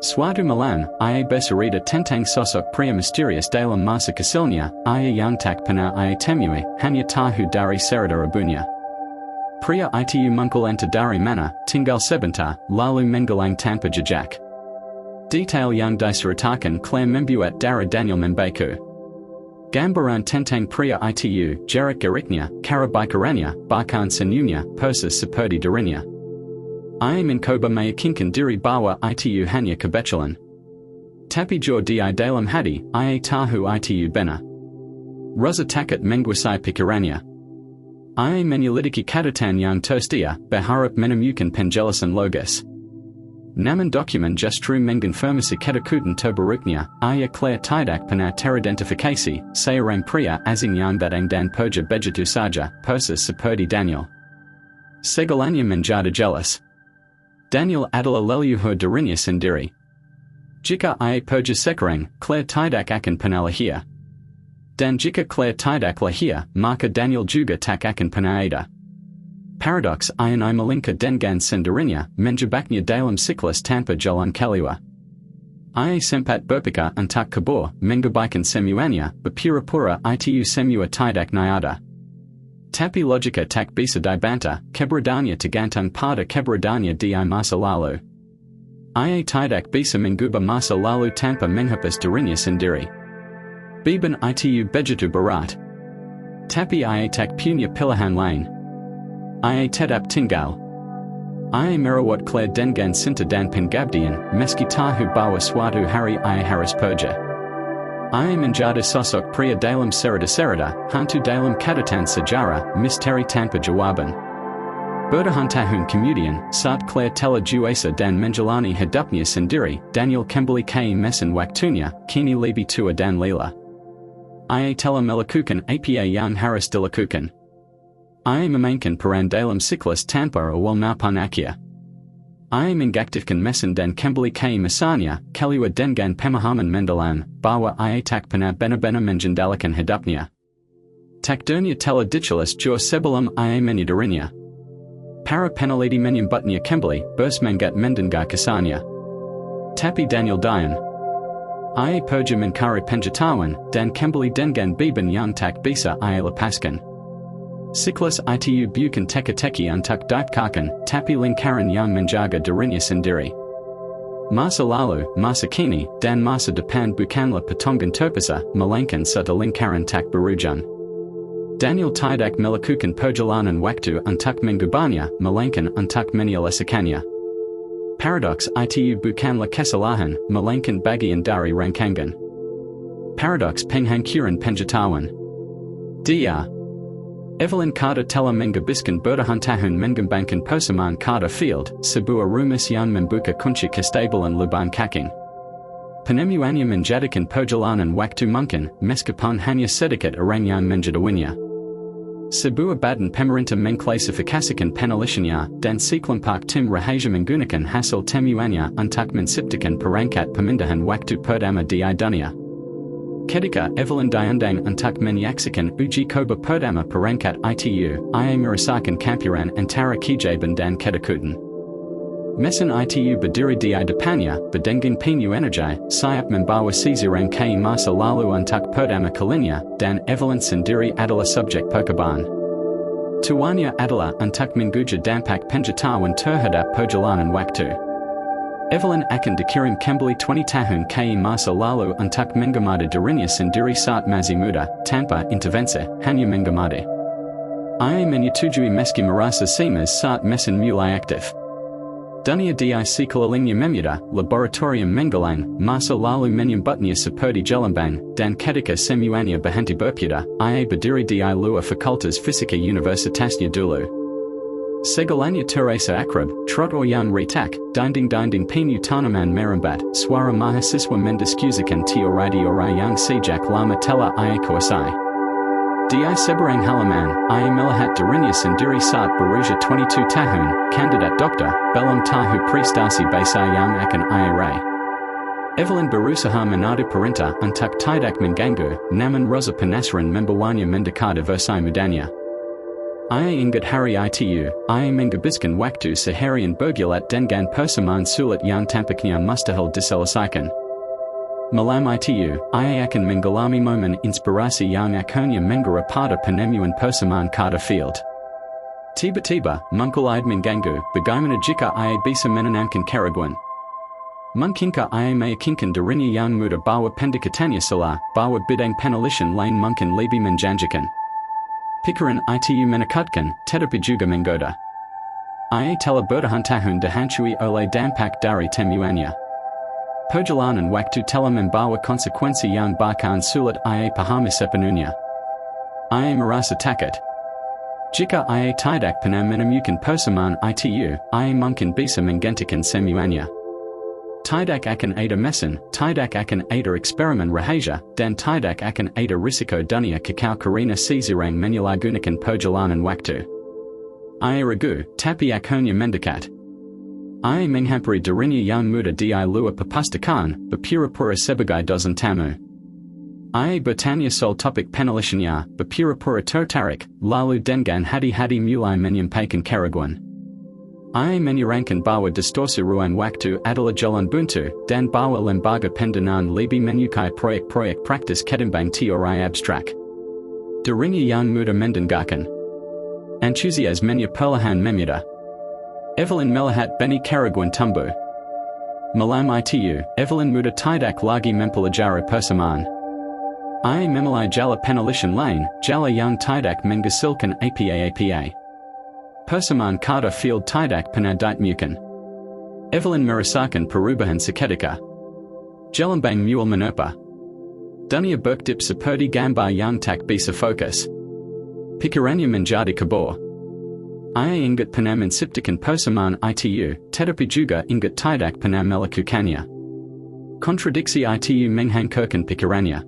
Suatu malam, ia bercerita tentang sosok pria misterius dalam masa kecilnya, ia yang tak pernah ia temui, hanya tahu dari cerita ibunya. Pria itu muncul entah dari mana, tinggal sebentar, lalu menghilang tanpa jejak. Detail yang diceritakan Claire membuat darah Daniel membeku. Gambaran tentang pria itu, gerak-geriknya, cara bicaranya, bahkan senyumnya, persis seperti dirinya. Ia mencoba meyakinkan diri bahwa itu hanya kebetulan. Tapi jauh di dalam hati, ia tahu itu benar. Rasa takut menguasai pikirannya. Ia menyelidiki catatan yang tersedia, berharap menemukan penjelasan logis. Namun dokumen justru mengonfirmasi ketakutan terburuknya, ia Claire tidak pernah teridentifikasi, seorang pria asing yang datang dan pergi begitu saja, persis seperti Daniel. Segalanya menjadi jelas. Daniel adalah leluhur dirinya sendiri. Jika ia pergi sekarang, Claire tidak akan pernah lahir. Dan jika Claire tidak lahir, maka Daniel juga tak akan pernah ada. Paradoks ini melingkar dengan sendirinya, menjebaknya dalam siklus tanpa jalan keluar. Ia sempat berpikir untuk kabur, mengabaikan semuanya, berpura-pura itu semua tidak nyata. Tapi logika tak bisa dibantah, keberadaannya tergantung pada keberadaannya di masa lalu. Ia tidak bisa mengubah masa lalu tanpa menghapus dirinya sendiri. Beban itu begitu berat. Tapi ia tak punya pilihan lain. Ia tetap tinggal. Ia merawat Claire dengan cinta dan pengabdian, meski tahu bahwa suatu hari ia harus pergi. Ia menjadi sosok pria dalam cerita-cerita, hantu dalam catatan sejarah, misteri tanpa jawaban. Bertahun-tahun kemudian, saat Claire telah dewasa dan menjalani hidupnya sendiri, Daniel kembali ke mesin waktunya, kini lebih tua dan lelah. Ia telah melakukan apa yang harus dilakukan. Ia memainkan peran dalam siklus tanpa awal maupun akhir. Ia mengaktifkan mesin dan kembali ke misalnya, keluar dengan pemahaman mendalam, bahwa ia tak pernah benar-benar mengendalikan hidupnya. Takdirnya telah dijelas jauh sebelum ia menyadarinya. Para peneliti menyebutnya kembali, bersemangat mendengar kisahnya. Tapi Daniel diam. Ia pergi mencari pengetahuan, dan kembali dengan beban yang tak bisa ia lepaskan. Siklus itu bukan teka-teki untuk dipecahkan, tapi lingkaran yang menjaga dirinya sendiri. Masa lalu, masa kini, dan masa depan bukanlah potongan terpisah, melainkan satu lingkaran tak berujung. Daniel tidak melakukan perjalanan waktu untuk mengubahnya, melainkan untuk menyelesaikannya. Paradoks itu bukanlah kesalahan, melainkan bagian dari rangkaian. Paradoks penghancuran pengetahuan. Dia Evelyn Carter telah menghabiskan bertahun-tahun mengembangkan persamaan Carter Field, sebuah rumus yang membuka kunci kestabilan lubang kacang. Penemuannya menjadikan perjalanan waktu mungkin, meskipun hanya sedikit orang yang menjadikannya. Sebuah badan pemerintah mengklasifikasikan penelitiannya dan sekelompok tim rahasia menggunakan hasil temuannya untuk menciptakan perangkat pemindahan waktu pertama di dunia. Ketika Evelyn diundang untuk menyaksikan uji coba pertama perangkat itu, ia merasakan campuran antara keajaiban dan ketakutan. Mesin itu berdiri di depannya, berdengung penuh energi, siap membawa seseorang ke masa lalu untuk pertama kalinya, dan Evelyn sendiri adalah subjek percobaan. Tujuannya adalah untuk menguji dampak pengetahuan terhadap perjalanan waktu. Evelyn akan dikirim kembali 20 tahun ke masa lalu untuk mengamati dirinya sendiri saat masih muda, tanpa intervensi, hanya mengamati. Ia menyetujui meski merasa cemas saat mesin mulai aktif. Dunia di sekelilingnya memudah, laboratorium menggalang, masa lalu menyambutnya seperti jelambang, dan ketika semuanya berhenti berputar, ia berdiri di luar fakultas fisika universitasnya dulu. Segalanya terasa akrab, trotoar yang retak, dinding-dinding penuh tanaman merambat, suara mahasiswa mendiskusikan teori-teori yang sejak lama telah ia kuasai. Di seberang halaman, ia melihat dirinya sendiri saat berusia 22 tahun, kandidat dokter, belum tahu prestasi besar yang akan ia raih. Evelyn berusaha menarik perintah untuk tidak mengganggu, namun rasa penasaran membawanya mendekati versi mudanya. Ia ingat hari itu, ia menghabiskan waktu seharian bergulat dengan persamaan sulit yang tampaknya mustahil diselesaikan. Malam itu, ia akan mengalami momen inspirasi yang akhirnya mengarah pada penemuan persamaan kata field. Tiba-tiba, muncul ide mengganggu, bagaimana jika ia bisa menenangkan keraguan? Mungkinkah ia meyakinkan dirinya yang muda bahwa pendekatannya salah, bahwa bidang penelitian lain mungkin lebih menjanjikan? Pikiran itu menakutkan, tetapi juga menggoda. Ia telah bertahun-tahun dihantui oleh dampak dari temuannya. Perjalanan waktu telah membawa konsekuensi yang bahkan sulit ia pahami sepenuhnya. Ia merasa takut. Jika ia tidak pernah menemukan persamaan itu, ia mungkin bisa menggantikan semuanya. Tidak akan ada mesin, tidak akan ada eksperimen rahasia, dan tidak akan ada risiko dunia kekal karena seseorang menyalahgunakan perjalanan waktu. Ia ragu, tapi akhirnya mendekat. Ia menghampiri dirinya yang muda di luar perpustakaan, berpura-pura sebagai dosen tamu. Ia bertanya soal topik penelitiannya, berpura-pura tertarik, lalu dengan hati-hati mulai menyampaikan keraguan. Ia menyerangkan bahwa distorsi ruang waktu adalah jalan buntu, dan bahwa lembaga pendanaan lebih menyukai proyek-proyek praktis ketimbang teori abstrak. Dirinya yang muda mendengarkan. Antusiasmenya perlahan memudah. Evelyn melihat benih keraguan tumbuh. Malam itu, Evelyn muda tidak lagi mempelajari persamaan. Ia memulai jala penelitian lain, jala yang tidak menghasilkan apa-apa. Persamaan kata field tidak pernah ditemukan. Evelyn merasakan perubahan seketika. Jelambang mulai menerpa. Dunia berkedip seperti gambar yang tak bisa fokus. Pikirannya menjadi kabur. Ia ingat pernah menciptakan persamaan itu, tetapi juga ingat tidak pernah melakukannya. Kontradiksi itu menghancurkan pikirannya.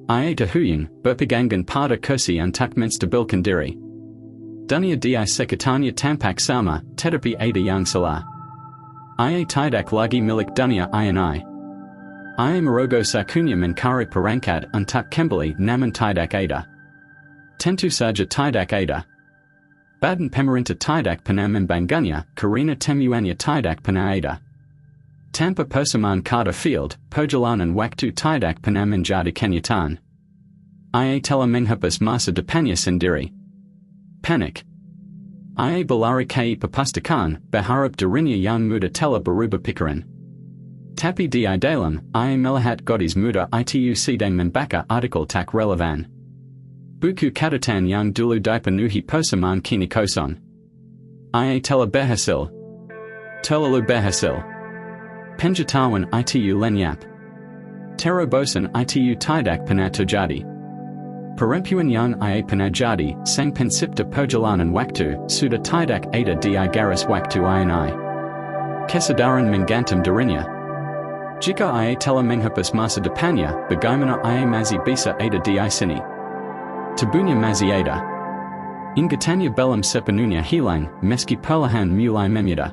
Ia terhuyung, berpegangan pada kursi untuk menstabilkan diri. Dunia di sekitarnya tampak sama, tetapi ada yang salah. Ia tidak lagi milik dunia ini. Ia merogoh sakunya mencari perangkat untuk kembali namun tidak ada. Tentu saja tidak ada. Badan pemerintah tidak pernah membanggakannya karena temuannya tidak pernah ada. Tanpa persamaan kata field, perjalanan waktu tidak pernah menjadi kenyataan. Ia telah menghapus masa depannya sendiri. Panik. Ia berlari ke perpustakaan, berharap dirinya yang muda telah berubah pikiran. Tapi di dalam, ia melihat gadis muda itu sedang membaca artikel tak relevan. Buku catatan yang dulu dipenuhi persamaan kini kosong. Ia telah berhasil. Terlalu berhasil. Pengetahuan itu lenyap. Terobosan itu tidak pernah terjadi. Perempuan yang ia pernah jadi, sang pencipta perjalanan waktu, sudah tidak ada di garis waktu ini. Kesadaran menggantung dirinya. Jika ia telah menghapus masa depannya, bagaimana ia masih bisa ada di sini? Tubuhnya masih ada. Ingatanya belum sepenuhnya hilang, meski perlahan mulai memuda.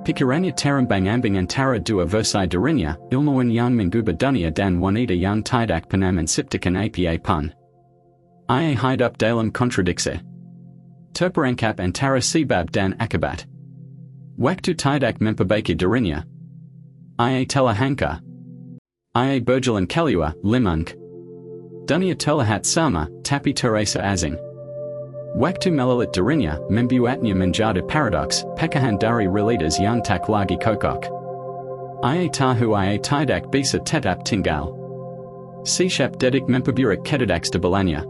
Pikirannya terembang ambing antara dua versi dirinya, ilmuwan yang mengubah dunia dan wanita yang tidak pernah menciptakan apa pun. Ia hidup dalam kontradiksi. Terperangkap antara sebab dan akibat. Waktu tidak memperbaiki dirinya. Ia telah hancur. Ia berjalan keluar, limang. Dunia terlihat sama, tapi terasa asing. Waktu melalit dirinya, membuatnya menjadi paradoks, pecahan dari realitas yang tak lagi kokok. Ia tahu ia tidak bisa tetap tinggal. Setiap detik memperburuk ketidakstabilannya.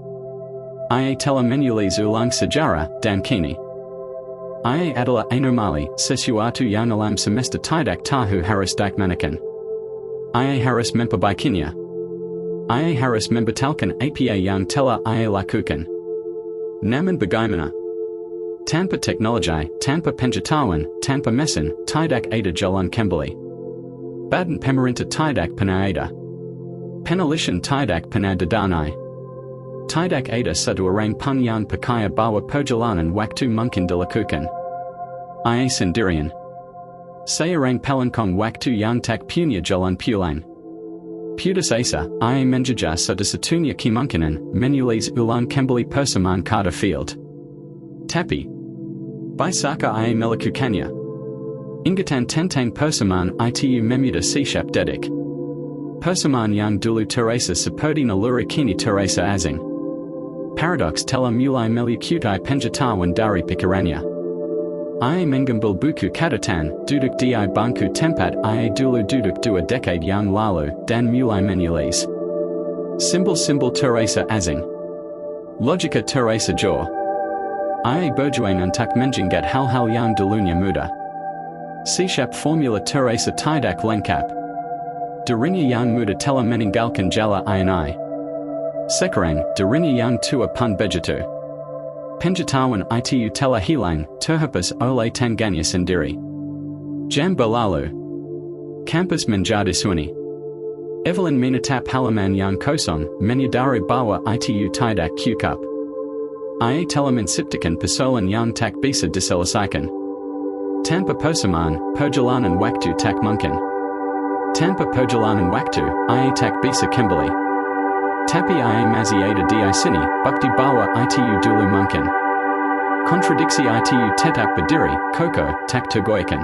Ia telah menulis ulang sejarah, dan kini. Ia adalah anomali, sesuatu yang alam semesta tidak tahu harus dimanapkan. Ia harus memperbaikinya. Ia harus membatalkan apa yang telah ia lakukan. Namun bagaimana? Tanpa teknologi, tanpa pengetahuan, tanpa mesin, tidak ada jalan kembali. Badan pemerintah tidak pernah ada. Penelitian tidak pernah didanai. Tidak ada satu orang pun yang percaya bahwa perjalanan waktu mungkin dilakukan. Ia sendirian. Seorang pelengkong waktu yang tak punya jalan pulang. Putus asa, ia menjajah satu-satunya kemungkinan, menulis ulang kembali persamaan kata field. Tapi, bisakah ia melakukannya? Ingatan tentang persamaan itu memudah setiap detik. Persamaan yang dulu terasa seperti naluri kini terasa asing. Paradoks telah mulai meliputi pengetahuan dari pikirannya. Ia mengambil buku catatan, duduk di bangku tempat ia dulu duduk 2 dekade yang lalu, dan mulai menulis. Simbol-simbol terasa asing. Logika terasa jauh. Ia berjuang untuk menjenggat hal-hal yang dulunya mudah. Setiap formula terasa tidak lengkap. Dirinya yang muda telah meninggalkan jala ini. Sekarang, dirinya yang tua pun begitu. Pengetahuan itu telah hilang, terhapus oleh tangannya sendiri. Jam berlalu. Kampus menjadi sunyi. Evelyn menatap halaman yang kosong, menyadari bahwa itu tidak cukup. Ia telah menciptakan persoalan yang tak bisa diselesaikan. Tanpa persamaan, perjalanan waktu tak mungkin. Tanpa perjalanan waktu, ia tak bisa kembali. Tapi ia masih ada di sini, bukti bahwa itu dulu mungkin. Kontradiksi itu tetap berdiri, kokoh, tak tergoyahkan.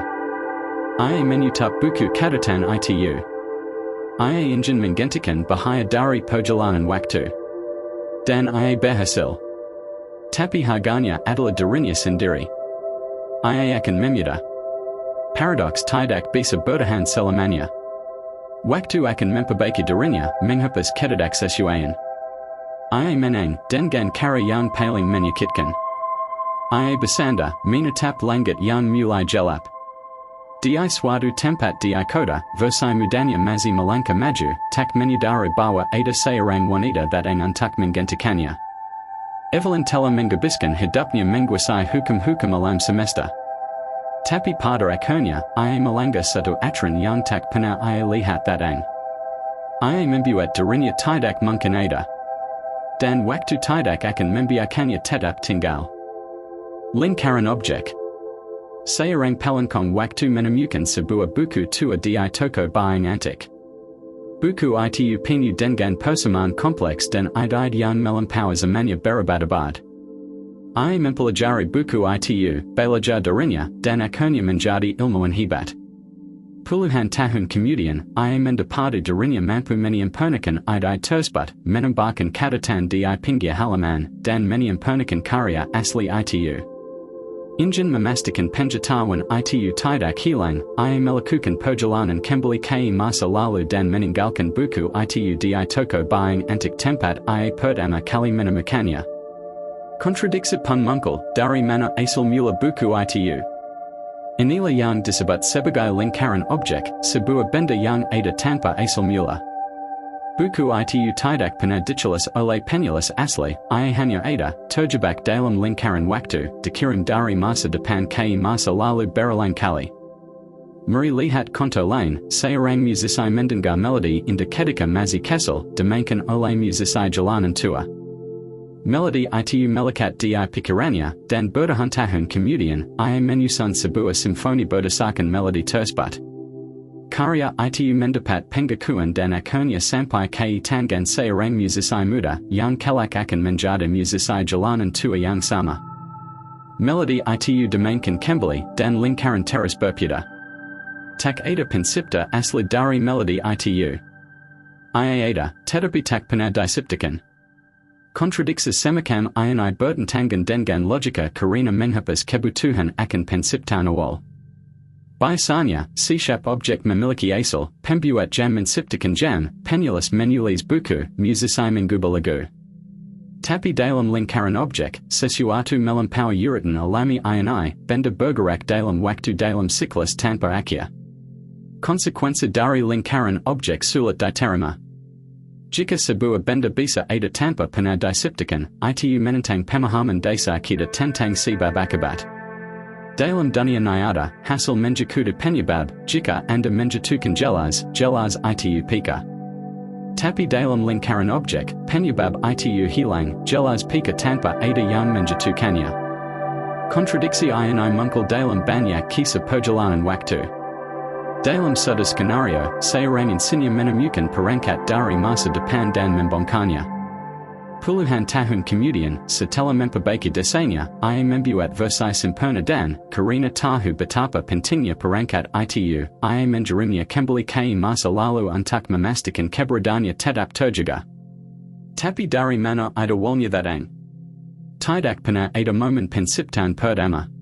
Ia menutup buku catatan itu. Ia ingin menggantikan bahaya dari perjalanan waktu. Dan ia berhasil. Tapi harganya adalah dirinya sendiri. Ia akan memudah. Paradoks tidak bisa bertahan selamanya. Waktu akan memperbaiki dirinya, menghapus ketidaksesuaian. Ia menang, dengan cara yang paling menyakitkan. Ia bersandar, menatap langit yang mulai gelap. Di suatu tempat di kota, versi mudanya masih melangkah maju, tak menyadari bahwa ada seorang wanita datang untuk menggantikannya. Evelyn telah menghabiskan hidupnya menguasai hukum-hukum alam semesta. Tapi pada akhirnya, ia melanggar satu aturan yang tak pernah ia lihat datang. Ia membuat dirinya tidak mungkin ada. Dan waktu tidak akan membiarkannya tetap tinggal. Lingkaran objek. Seorang pelengkong waktu menemukan sebuah buku tua di toko barang antik. Buku itu penuh dengan persamaan kompleks dan ide yang melampaui zamannya berabad-abad. Ia mempelajari buku itu, belajar darinya, dan akhirnya menjadi ilmuwan hebat. Puluhan tahun kemudian, ia mendapati dirinya mampu menyempurnakan ide tersebut, menambahkan catatan di pinggir halaman, dan menyempurnakan karya asli itu. Ingin memastikan pengetahuan itu tidak hilang, ia melakukan perjalanan kembali ke masa lalu dan meninggalkan buku itu di toko barang antik tempat ia pertama kali menemukannya. Kontradiksi pun muncul, dari mana asal mula buku itu. Inilah yang disebut sebagai lingkaran objek, sebuah benda yang ada tanpa asal mula. Buku itu tidak pernah ditulis oleh penulis asli, ia hanya ada, terjebak dalam lingkaran waktu, dikirim dari masa depan ke masa lalu berulang kali. Mari lihat contoh lain, seorang musisi mendengar melodi indah ketika masih kecil, dimainkan oleh musisi jalanan tua. Melody itu melikat di pikirannya, dan berhantahun kemudian, ia menyusun sebuah simfoni berdasarkan melodi tersebut. Karya itu mendapat pengakuan dan akhirnya sampai ke tangan seorang musisi muda, yang kelak akan menjadi musisi jalanan tua yang sama. Melodi itu dimainkan kembali, dan lingkaran terus berputar. Tak ada pencipta asli dari melodi itu. Ia ada, tetapi tak pernah diciptakan. Kontradiksi semacam ini bertentangan dengan logika karena menghapus kebutuhan akan penciptaan awal. Biasanya, setiap objek memiliki asal, pembuat jam menciptakan jam, penulis menulis buku, musisi mengubah lagu. Tapi dalam lingkaran objek, sesuatu melampaui urutan alami ini, benda bergerak dalam waktu dalam siklus tanpa akhir. Konsekuensi dari lingkaran objek sulit diterima. Jika sebuah benda bisa ada tanpa pernah diciptakan, itu menentang pemahaman dasar kita tentang sebab akibat. Dalam dunia nyata, hasil menjadi penyebab, jika Anda menjatuhkan jelas itu pika. Tapi dalam lingkaran objek, penyebab itu hilang, jelas pika tanpa ada yang menjatuhkannya. Kontradiksi ini muncul dalam banyak kisah perjalanan waktu. Dalam satu skenario, seorang insinyur menemukan perangkat dari masa depan dan membongkarnya. Puluhan tahun kemudian, setelah memperbaiki desainnya, ia membuat versi sempurna dan, karena tahu betapa pentingnya perangkat itu, ia mengirimnya kembali ke masa lalu untuk memastikan keberadaannya tetap terjaga. Tapi dari mana ada awalnya datang? Tidak pernah ada momen penciptaan pertama.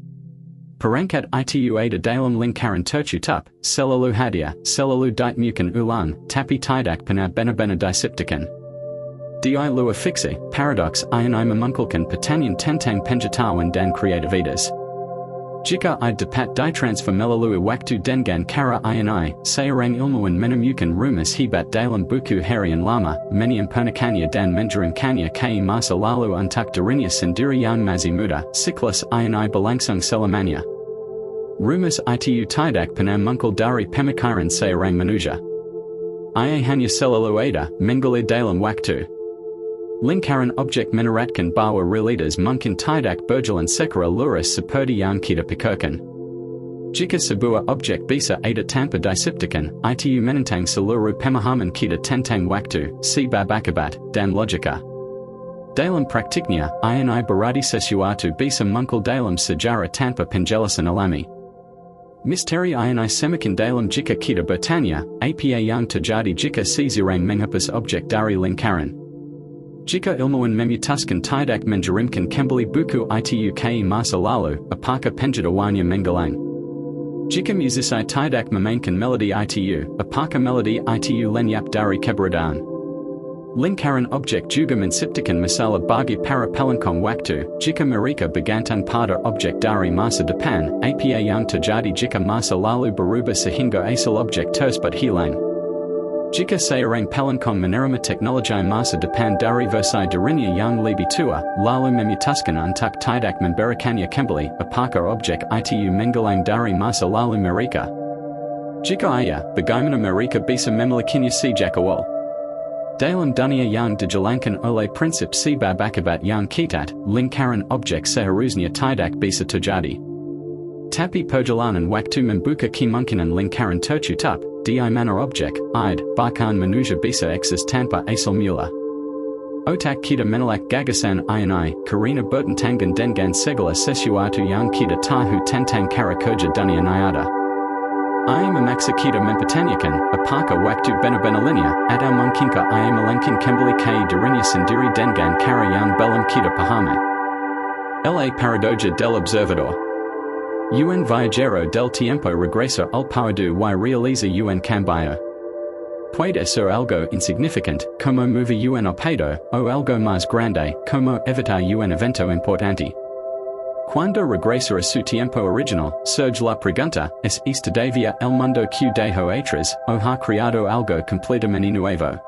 Perangkat itu ada dalam lingkaran tertutup, selalu hadir, selalu ditemukan ulang, tapi tidak pernah benar-benar diciptakan. Di luar fiksi, paradoks ini memunculkan pertanyaan tentang pengetahuan dan kreativitas. Jika dapat ditransfer melalui waktu dengan cara ini, seorang ilmuwan menemukan rumus hebat dalam buku harian lama, menyempurnakannya dan mengirimkannya ke masa lalu untuk dirinya sendiri yang masih muda, siklus ini berlangsung selamanya. Rumus itu tidak pernah muncul dari pemikiran seorang manusia. Ia hanya selalu ada, mengalir dalam waktu. Lingkaran objek meneratkan bahwa realitas mungkin tidak berjalan secara lurus seperti yang kita pikirkan. Jika sebuah objek bisa ada tanpa diciptakan, itu menentang seluruh pemahaman kita tentang waktu, sebab akibat, dan logika. Dalam praktiknya, ini berarti sesuatu bisa muncul dalam sejarah tanpa penjelasan alami. Misteri ini semakin dalam jika kita bertanya, apa yang terjadi jika seseorang menghapus objek dari lingkaran. Jika ilmuwan memutuskan tidak mengirimkan kembali buku itu ke masa lalu, apakah pengetahuannya menghilang? Jika musisi tidak memainkan melodi itu, apakah melodi itu lenyap dari keberadaan? Lingkaran objek juga menciptakan masalah bagi para pelengkap waktu. Jika mereka bergantung pada objek dari masa depan, apa yang terjadi jika masa lalu berubah sehingga asal objek tersebut hilang? Jika seorang pelengkap menerima teknologi masa depan dari versi dirinya yang lebih tua, lalu memutuskan untuk tidak memberikannya kembali, apakah objek itu menghilang dari masa lalu mereka? Jika iya, bagaimana mereka bisa memilikinya sejak awal? Dalam dunia yang dijalankan oleh prinsip sebab akibat yang ketat, lingkaran objek seharusnya tidak bisa terjadi. Tapi perjalanan waktu membuka kemungkinan lingkaran tertutup, di mana objek, bahkan manusia bisa eksis tanpa asal mula. Otak kita menolak gagasan ini, karena bertentangan dengan segala sesuatu yang kita tahu tentang cara kerja dunia nyata. Ia memaksa kita mempertanyakan, apakah waktu benar-benar linear, atau mungkinkah ia melainkan kembali ke dirinya sendiri dengan cara yang belum kita pahami. La paradoja del observador. Un viajero del tiempo regresa al pasado y realiza un cambio. Puede ser algo insignificante, como mover un objeto, o algo más grande, como evitar un evento importante. Cuando regresa a su tiempo original, surge la pregunta, ¿es todavía el mundo que dejó atrás, o ha creado algo completamente nuevo?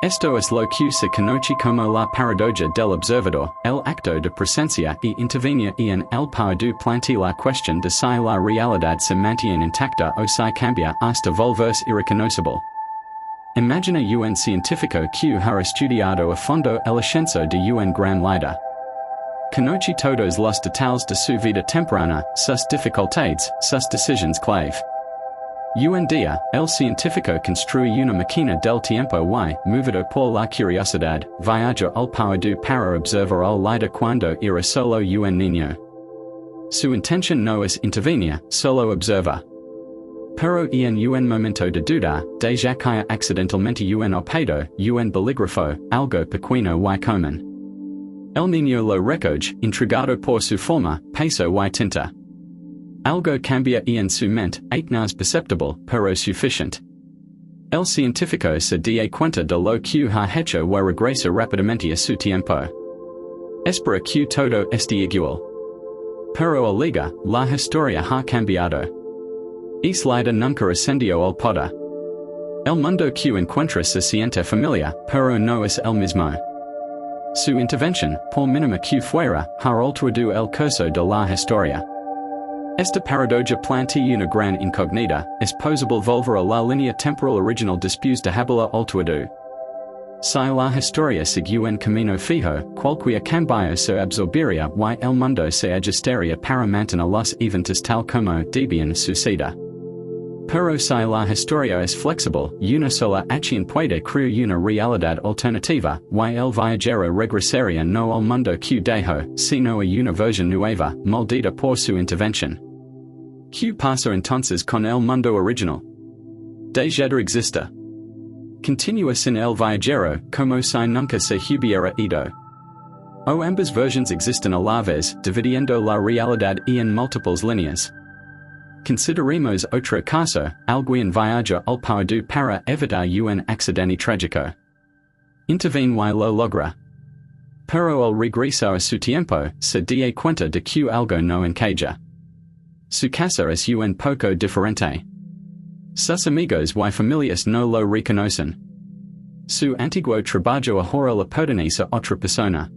Esto es lo que se conoce como la paradoja del observador, el acto de presencia y intervenir en el pasado plantea la cuestión de si la realidad se mantiene intacta o si cambia hasta volverse irreconocible. Imagina un científico que ha estudiado a fondo el ascenso de un gran líder. Conoce todos los detalles de su vida temprana, sus dificultades, sus decisiones clave. Un día, el científico construye una máquina del tiempo y, movido por la curiosidad, viaja al pasado para observar al líder cuando era solo un niño. Su intención no es intervenir, solo observa. Pero en un momento de duda, deja caer accidentalmente un objeto, un bolígrafo, algo pequeño y común. El niño lo recoge, intrigado por su forma, peso y tinta. Algo cambia en su mente, apenas perceptible, pero suficiente. El científico se da cuenta de lo que ha hecho y regresa rápidamente a su tiempo. Espera que todo esté igual. Pero obliga, la historia ha cambiado. Es líder nunca ascendió al poder. El mundo que encuentra se siente familiar, pero no es el mismo. Su intervención, por mínima que fuera, ha alterado el curso de la historia. Esta paradoja plantea una gran incógnita: ¿es posible volver a la línea temporal original después de haberla alterado? Si la historia sigue un camino fijo, cualquier cambio se absorbería y el mundo se ajustaría para mantener los eventos tal como debían suceder. Pero si la historia es flexible, una sola acción puede crear una realidad alternativa, y el viajero regresaría no al mundo que dejó, sino a una versión nueva, moldida por su intervención. ¿Qué pasa entonces con el mundo original? Deja de existir. Continúa sin el viajero, como si nunca se hubiera ido. O ambas versiones existen a la vez, dividiendo la realidad en múltiples líneas. Consideremos otro caso: alguien viaja al pasado para evitar un accidente trágico. Interviene y lo logra. Pero al regresar a su tiempo, se da cuenta de que algo no encaja. Su casa es un poco diferente. Sus amigos y familias no lo reconocen. Su antiguo trabajo ahora le pertenece a otra persona.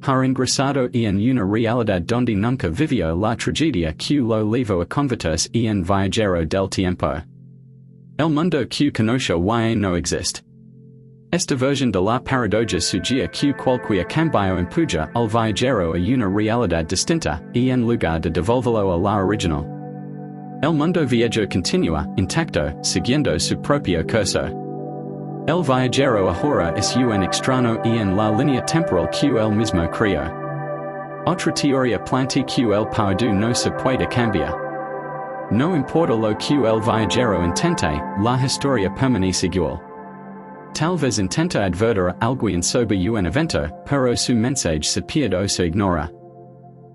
Ha ingresado en una realidad donde nunca vivió la tragedia que lo llevó a convertirse en viajero del tiempo. El mundo que conoce y no existe. Esta versión de la paradoja sugiere que cualquier cambio empuja al viajero a una realidad distinta, en lugar de devolverlo a la original. El mundo viejo continúa, intacto, siguiendo su propio curso. El viajero ahora es un extraño en la línea temporal que él mismo creó. Otra teoría plantea que el pasado no se puede cambiar. No importa lo que el viajero intente, la historia permanece igual. Tal vez intenta advertir a alguien sobre un evento, pero su mensaje se pierde o se ignora.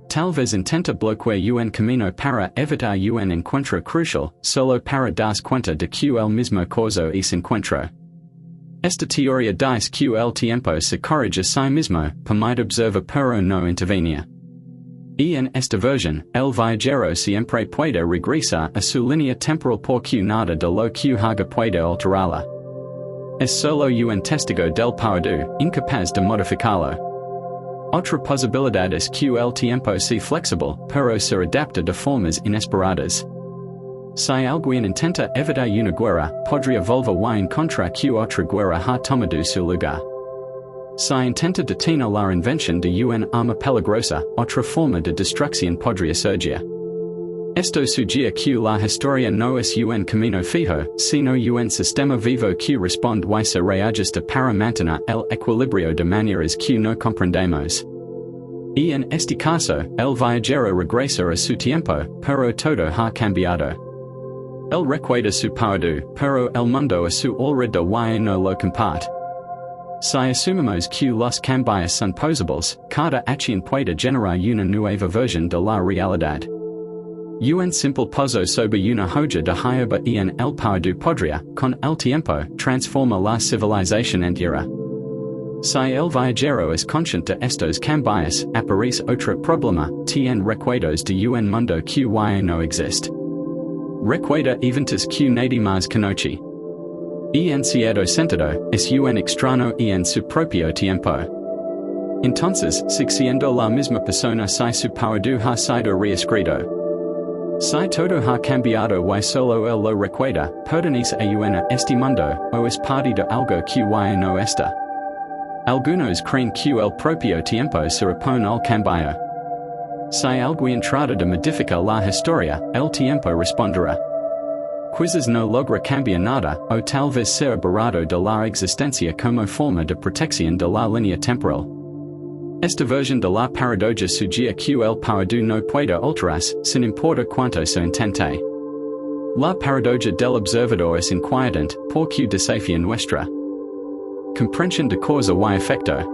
Tal vez intenta bloquear un camino para evitar un encuentro crucial, solo para darse cuenta de que el mismo causó ese encuentro. Esta teoría dice que el tiempo se corrige a sí mismo, permite observar pero no intervenir. En esta versión, el viajero siempre puede regresar a su línea temporal porque nada de lo que haga puede alterarla. Es solo un testigo del pasado, incapaz de modificarlo. Otra posibilidad es que el tiempo sea flexible, pero se adapta de formas inesperadas. Si alguien intenta evitar una guerra, podría volver y encontrar que otra guerra ha tomado su lugar. Si intenta detener la invención de una arma peligrosa, otra forma de destrucción podría surgir. Esto sugiere que la historia no es un camino fijo, sino un sistema vivo que responde y se reajusta para mantener el equilibrio de maneras que no comprendemos. En este caso, el viajero regresa a su tiempo, pero todo ha cambiado. Él recuerda su pasado, pero el mundo a su alrededor y no lo comparte. Si asumimos que los cambios son posibles, cada acción puede generar una nueva versión de la realidad. Un simple pozo sobre una hoja de hierba en el pasado podría, con el tiempo, transformar la civilización entera. Si el viajero es consciente de estos cambios, aparece otro problema: tiene recuerdos de un mundo que ya no existe. Recuerda eventos que nadie más conoce. En cierto sentido, es un extraño en su propio tiempo. Entonces, siendo la misma persona si su pasado ha sido reescrito. Si todo ha cambiado y solo el lo recuerda, pertenece a una este mundo, o es parte de algo que ya no está. Algunos creen que el propio tiempo se opone al cambio. Si alguien trata de modificar la historia, el tiempo responderá. Quizás no logra cambiar nada, o tal vez sea borrado de la existencia como forma de protección de la línea temporal. Esta versión de la paradoja sugiere que el pasado no puede alterarse, sin importar cuánto se intente. La paradoja del observador es inquietante, porque desafía nuestra comprensión de causa y efecto.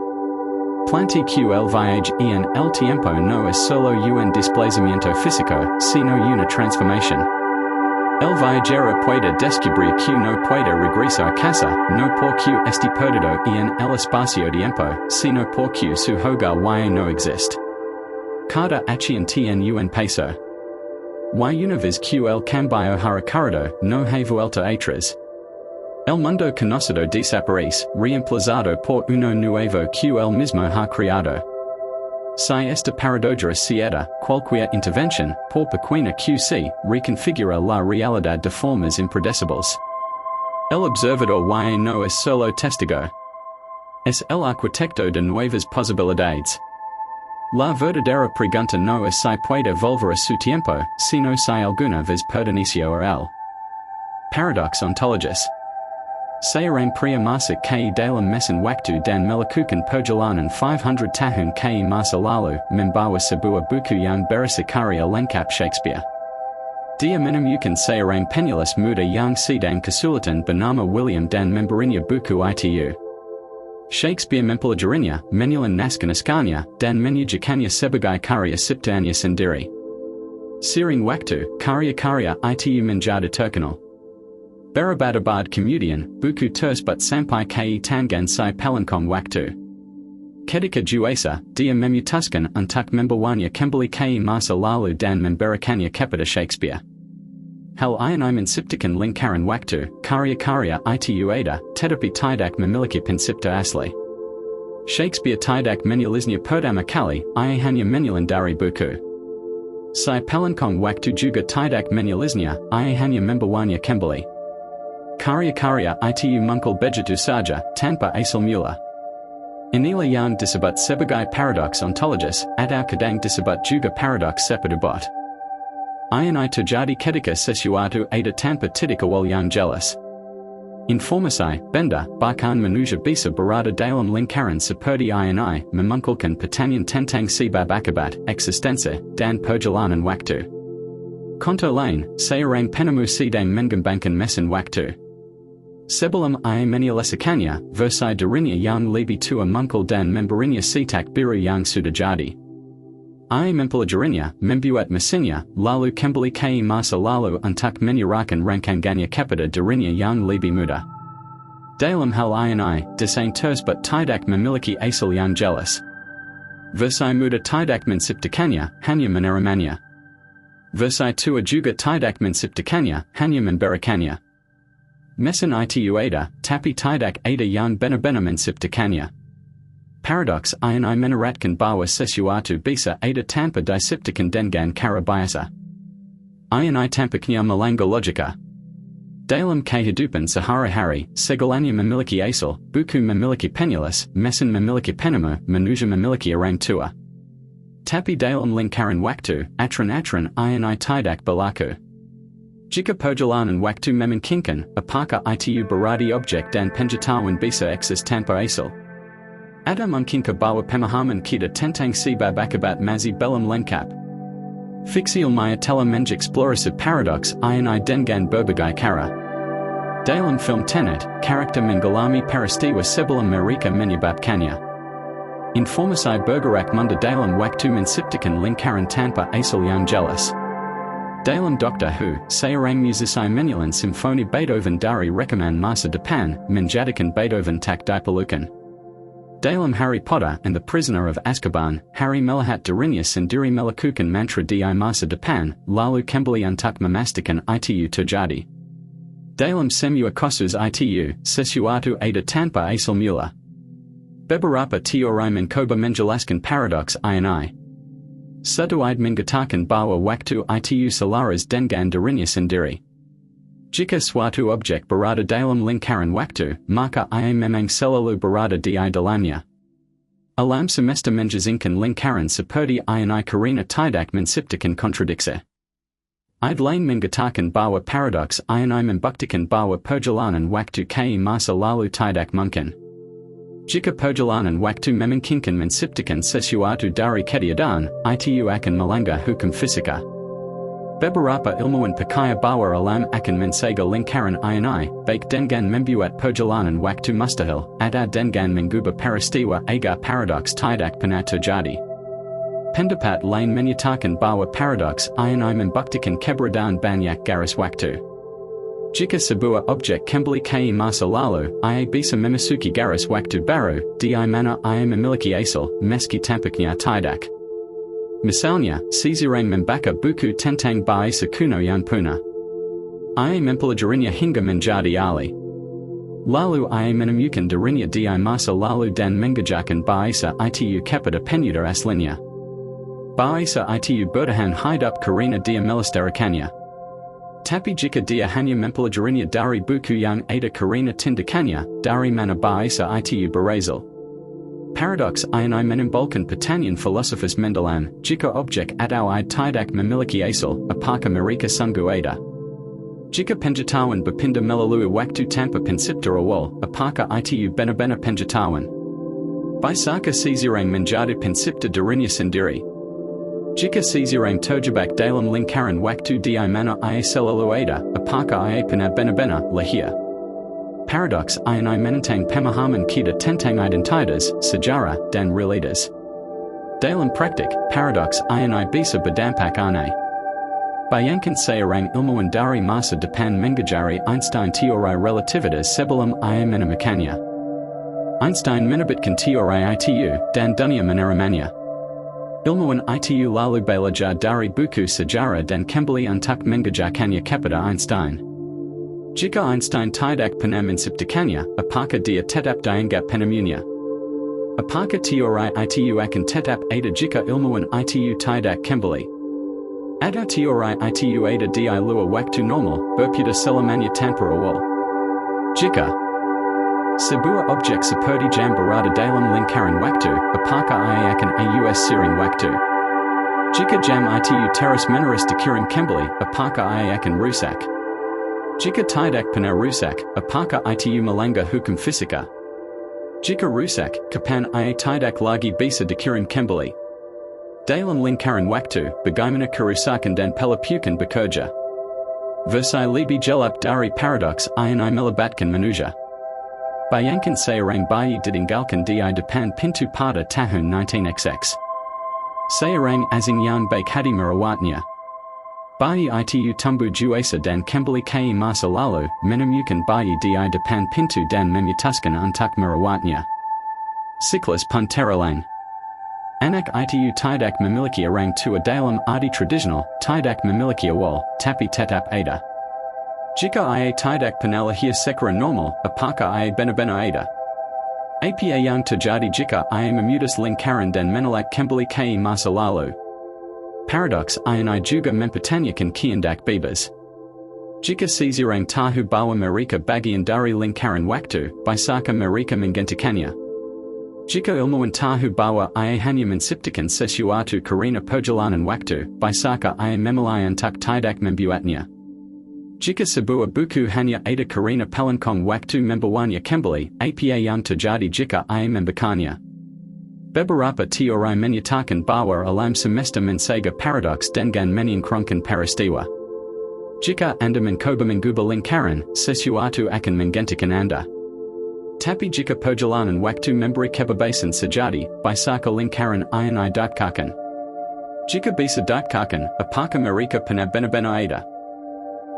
Plantea que el viaje en el tiempo no es solo un desplazamiento físico, sino una transformación. El viajero puede descubrir que no puede regresar a casa, no porque esté perdido en el espacio-tiempo, sino porque su hogar ya no existe. Cada acción tiene un peso. Y una vez que el cambio ha ocurrido, no ha vuelta atrás. El mundo conocido desaparece, reemplazado por uno nuevo que el mismo ha creado. Si esta paradoja es cierta, cualquier intervención, por pequeña que sea, reconfigura la realidad de formas impredecibles. El observador ya no es solo testigo. Es el arquitecto de nuevas posibilidades. La verdadera pregunta no es si puede volver a su tiempo, sino si alguna vez perteneció a él. Paradoks ontologis. Seorang pria masa ke dalam mesin waktu dan melakukan perjalanan 500 tahun ke masa lalu, membawa sebuah buku yang berisi karya lengkap Shakespeare. Dia menemukan seorang penulis muda yang sedang kesulitan bernama William dan memberinya buku itu. Shakespeare mempelajarinya, menyusun naskah-naskahnya, dan menyajikannya sebagai karya ciptaannya sendiri. Seiring waktu, karya-karya itu menjadi terkenal. Berabad-abad kemudian, buku tersebut sampai ke tangan si pelengkap waktu. Ketika dewasa, dia memutuskan untuk membawanya kembali ke masa lalu dan memberikannya kepada Shakespeare. Hal ini menciptakan lingkaran waktu, karya-karya itu ada, tetapi tidak memiliki pencipta asli. Shakespeare tidak menulisnya pertama kali, ia hanya menyusun dari buku. Si pelengkap waktu juga tidak menulisnya, ia hanya membawanya kembali. Karya-karya itu muncul begitu saja, tanpa asal mula. Inilah yang disebut sebagai paradoks ontologis, atau kadang disebut juga paradoks sepedubot. Ini terjadi ketika sesuatu ada tanpa titik awal yang jelas. Informasi, benda, bahkan manusia bisa berada dalam lingkaran seperti ini, memunculkan pertanyaan tentang sebab akibat, eksistensi, dan perjalanan waktu. Contoh lain, seorang penemu sedang mengembangkan mesin waktu. Sebelum ia menyelesaikannya, versi dirinya yang lebih tua muncul dan memberinya setak biru yang sudah jadi. Ia mempelajarinya, membuat mesinnya, lalu kembali ke masa lalu untuk menyerahkan rangkaiannya kepada dirinya yang lebih muda. Dalam hal ini, desain tersebut tidak memiliki asal yang jelas. Versi muda tidak menciptakannya, hanya menerimanya. Versi tua juga tidak menciptakannya, hanya memberikannya. Mesin itu ada, tapi tidak ada yang benar-benar menciptakannya. Paradoks ini meneratkan bahwa sesuatu bisa ada tanpa diciptakan dengan cara biasa. Ini tampaknya melanggar logika. Dalam kehidupan sehari-hari, segalanya memiliki asal, buku memiliki penulis, mesin memiliki penemu, manusia memiliki orang tua. Tapi dalam lingkaran waktu, aturan-aturan ini tidak berlaku. Jika perjalanan waktu memungkinkan, apakah itu berarti objek dan pengetahuan bisa eksis tanpa asal? Ada mungkinkah bahwa pemahaman kita tentang sebab akibat masih belum lengkap? Fiksi ilmiah telah mengeksplorasi paradoks ini dengan berbagai cara. Dalam film Tenet, karakter mengalami peristiwa sebelum mereka menyebabkannya. Informasi bergerak mundur dalam waktu menciptakan lingkaran tanpa asal yang jelas. Dalam Doctor Who, seorang musisi menyusun simfoni Beethoven dari rekaman masa depan, menjadikan Beethoven tak diperlukan. Dalam Harry Potter and the Prisoner of Azkaban, Harry melihat dirinya sendiri melakukan mantra di masa depan, lalu kembali untuk memastikan itu terjadi. Dalam semua kasus itu, sesuatu ada tanpa asal mula. Beberapa teori mencoba menjelaskan paradoks ini. Seduide mengatakan bahwa waktu itu selaras dengan dirinya sendiri. Jika suatu objek berada dalam lingkaran waktu, maka ia memang selalu berada di dalamnya. Alam semesta mengizinkan lingkaran seperti ini karena tidak menciptakan kontradiksi. Id lain mengatakan bahwa paradoks ini membuktikan bahwa perjalanan waktu ke masa lalu tidak mungkin. Jika perjalanan waktu memungkinkan menciptakan sesuatu dari ketiadaan, itu akan melanggar hukum fisika. Beberapa ilmuwan percaya bahwa alam akan mensegel lingkaran ini, baik dengan membuat perjalanan waktu mustahil, atau dengan mengubah peristiwa agar paradoks tidak pernah terjadi. Pendapat lain menyatakan bahwa paradoks ini membuktikan keberadaan banyak garis waktu. Jika sebuah objek kembali ke masa lalu, ia bisa memasuki garis waktu baru, di mana ia memiliki asal, meski tampaknya tidak. Misalnya, seseorang membaca buku tentang bahasa kuno yang punah. Ia mempelajarinya hingga menjadi ahli. Lalu ia menemukan dirinya di masa lalu dan mengajarkan bahasa itu kepada penyudah aslinya. Bahasa itu bertahan hidup karena dia melestarikannya. Tapi jika dia hanya mempelajarinya dari buku yang ada karena tindakannya, dari mana bahasa itu berasal? Paradoks ini menimbulkan pertanyaan filosofis mendalam, jika objek atau ide tidak memiliki asal, apakah mereka sungguh ada? Jika pengetahuan berpindah melalui waktu tanpa pencipta awal, apakah itu benar-benar pengetahuan? Bisakah seseorang menjadi pencipta dirinya sendiri? Jika seseorang terjebak dalam lingkaran waktu di mana ia selalu ada, apakah ia pernah benar-benar lahir? Paradoks ini menentang pemahaman kita tentang identitas, sejarah, dan realitas. Dalam praktik, paradoks ini bisa berdampak aneh. Bayangkan seorang ilmuwan dari masa depan mengajari Einstein teori relativitas sebelum ia menemukannya. Einstein menerbitkan teori itu, dan dunia menerimanya. Ilmuwan itu lalu belajar dari buku sejarah dan kembali untuk mengajarkannya kepada Einstein. Jika Einstein tidak pernah menciptakannya, apakah dia tetap dianggap penemunya? Apakah teori itu akan tetap ada jika ilmuwan itu tidak kembali? Atau teori itu ada di luar waktu normal, berputar selamanya tanpa awal? Jika sebuah objek seperti jam berada dalam lingkaran waktu, apakah ia akan aus seiring waktu? Jika jam itu terus-menerus dikirim kembali, apakah ia akan rusak? Jika tidak pernah rusak, apakah itu melanggar hukum fisika? Jika rusak, kapan ia tidak lagi bisa dikirim kembali? Dalam lingkaran waktu, bagaimana kerusakan dan pelepukan bekerja? Versi lebih jelek dari paradoks ini melibatkan manusia. Bayangkan seorang bayi ditinggalkan di depan pintu pada tahun 19XX. Seorang asing yang baik hati merawatnya. Bayi itu tumbuh dewasa dan kembali ke masa lalu, menemukan bayi di depan pintu dan memutuskan untuk merawatnya. Siklus pun terulang. Anak itu tidak memiliki orang tua dalam arti tradisional, tidak memiliki awal, tapi tetap ada. Jika ia tidak pernah lahir secara normal, apakah ia benar-benar ada? Apa yang terjadi jika ia memutus lingkaran dan menolak kembali ke masa lalu? Paradoks ini juga mempertanyakan kehendak bebas. Jika seseorang tahu bahwa mereka bagian dari lingkaran waktu, bisakah mereka menggantikannya? Jika ilmuwan tahu bahwa ia hanya menciptakan sesuatu karena perjalanan waktu, bisakah ia memulai untuk tidak membuatnya? Jika sebuah buku hanya ada karena pelengkong waktu membawanya kembali, apa yang terjadi jika ia membacanya? Beberapa teori menyatakan bahwa alam semesta mensegel paradoks dengan menginginkan peristiwa. Jika Anda mencoba mengubah lingkaran, sesuatu akan menggantikan Anda. Tapi jika perjalanan waktu memberi kebebasan sejati, bisakah lingkaran ini diciptakan? Jika bisa diciptakan, apakah mereka pernah benar-benar ada?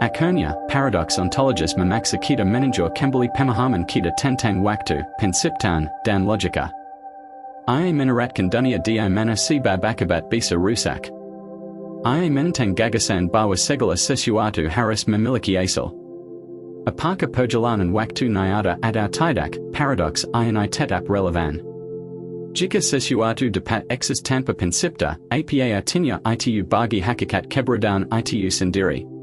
Akhirnya, paradoks ontologis memaksa kita meninjau kembali pemahaman kita tentang waktu, penciptaan, dan logika. Ia meneratkan dunia di mana sebab akibat bisa rusak. Ia menentang gagasan bahwa segala sesuatu harus memiliki asal. Apakah perjalanan waktu nyata atau tidak, paradoks ini tetap relevan. Jika sesuatu dapat eksis tanpa pencipta, apa artinya itu bagi hakikat keberadaan itu sendiri.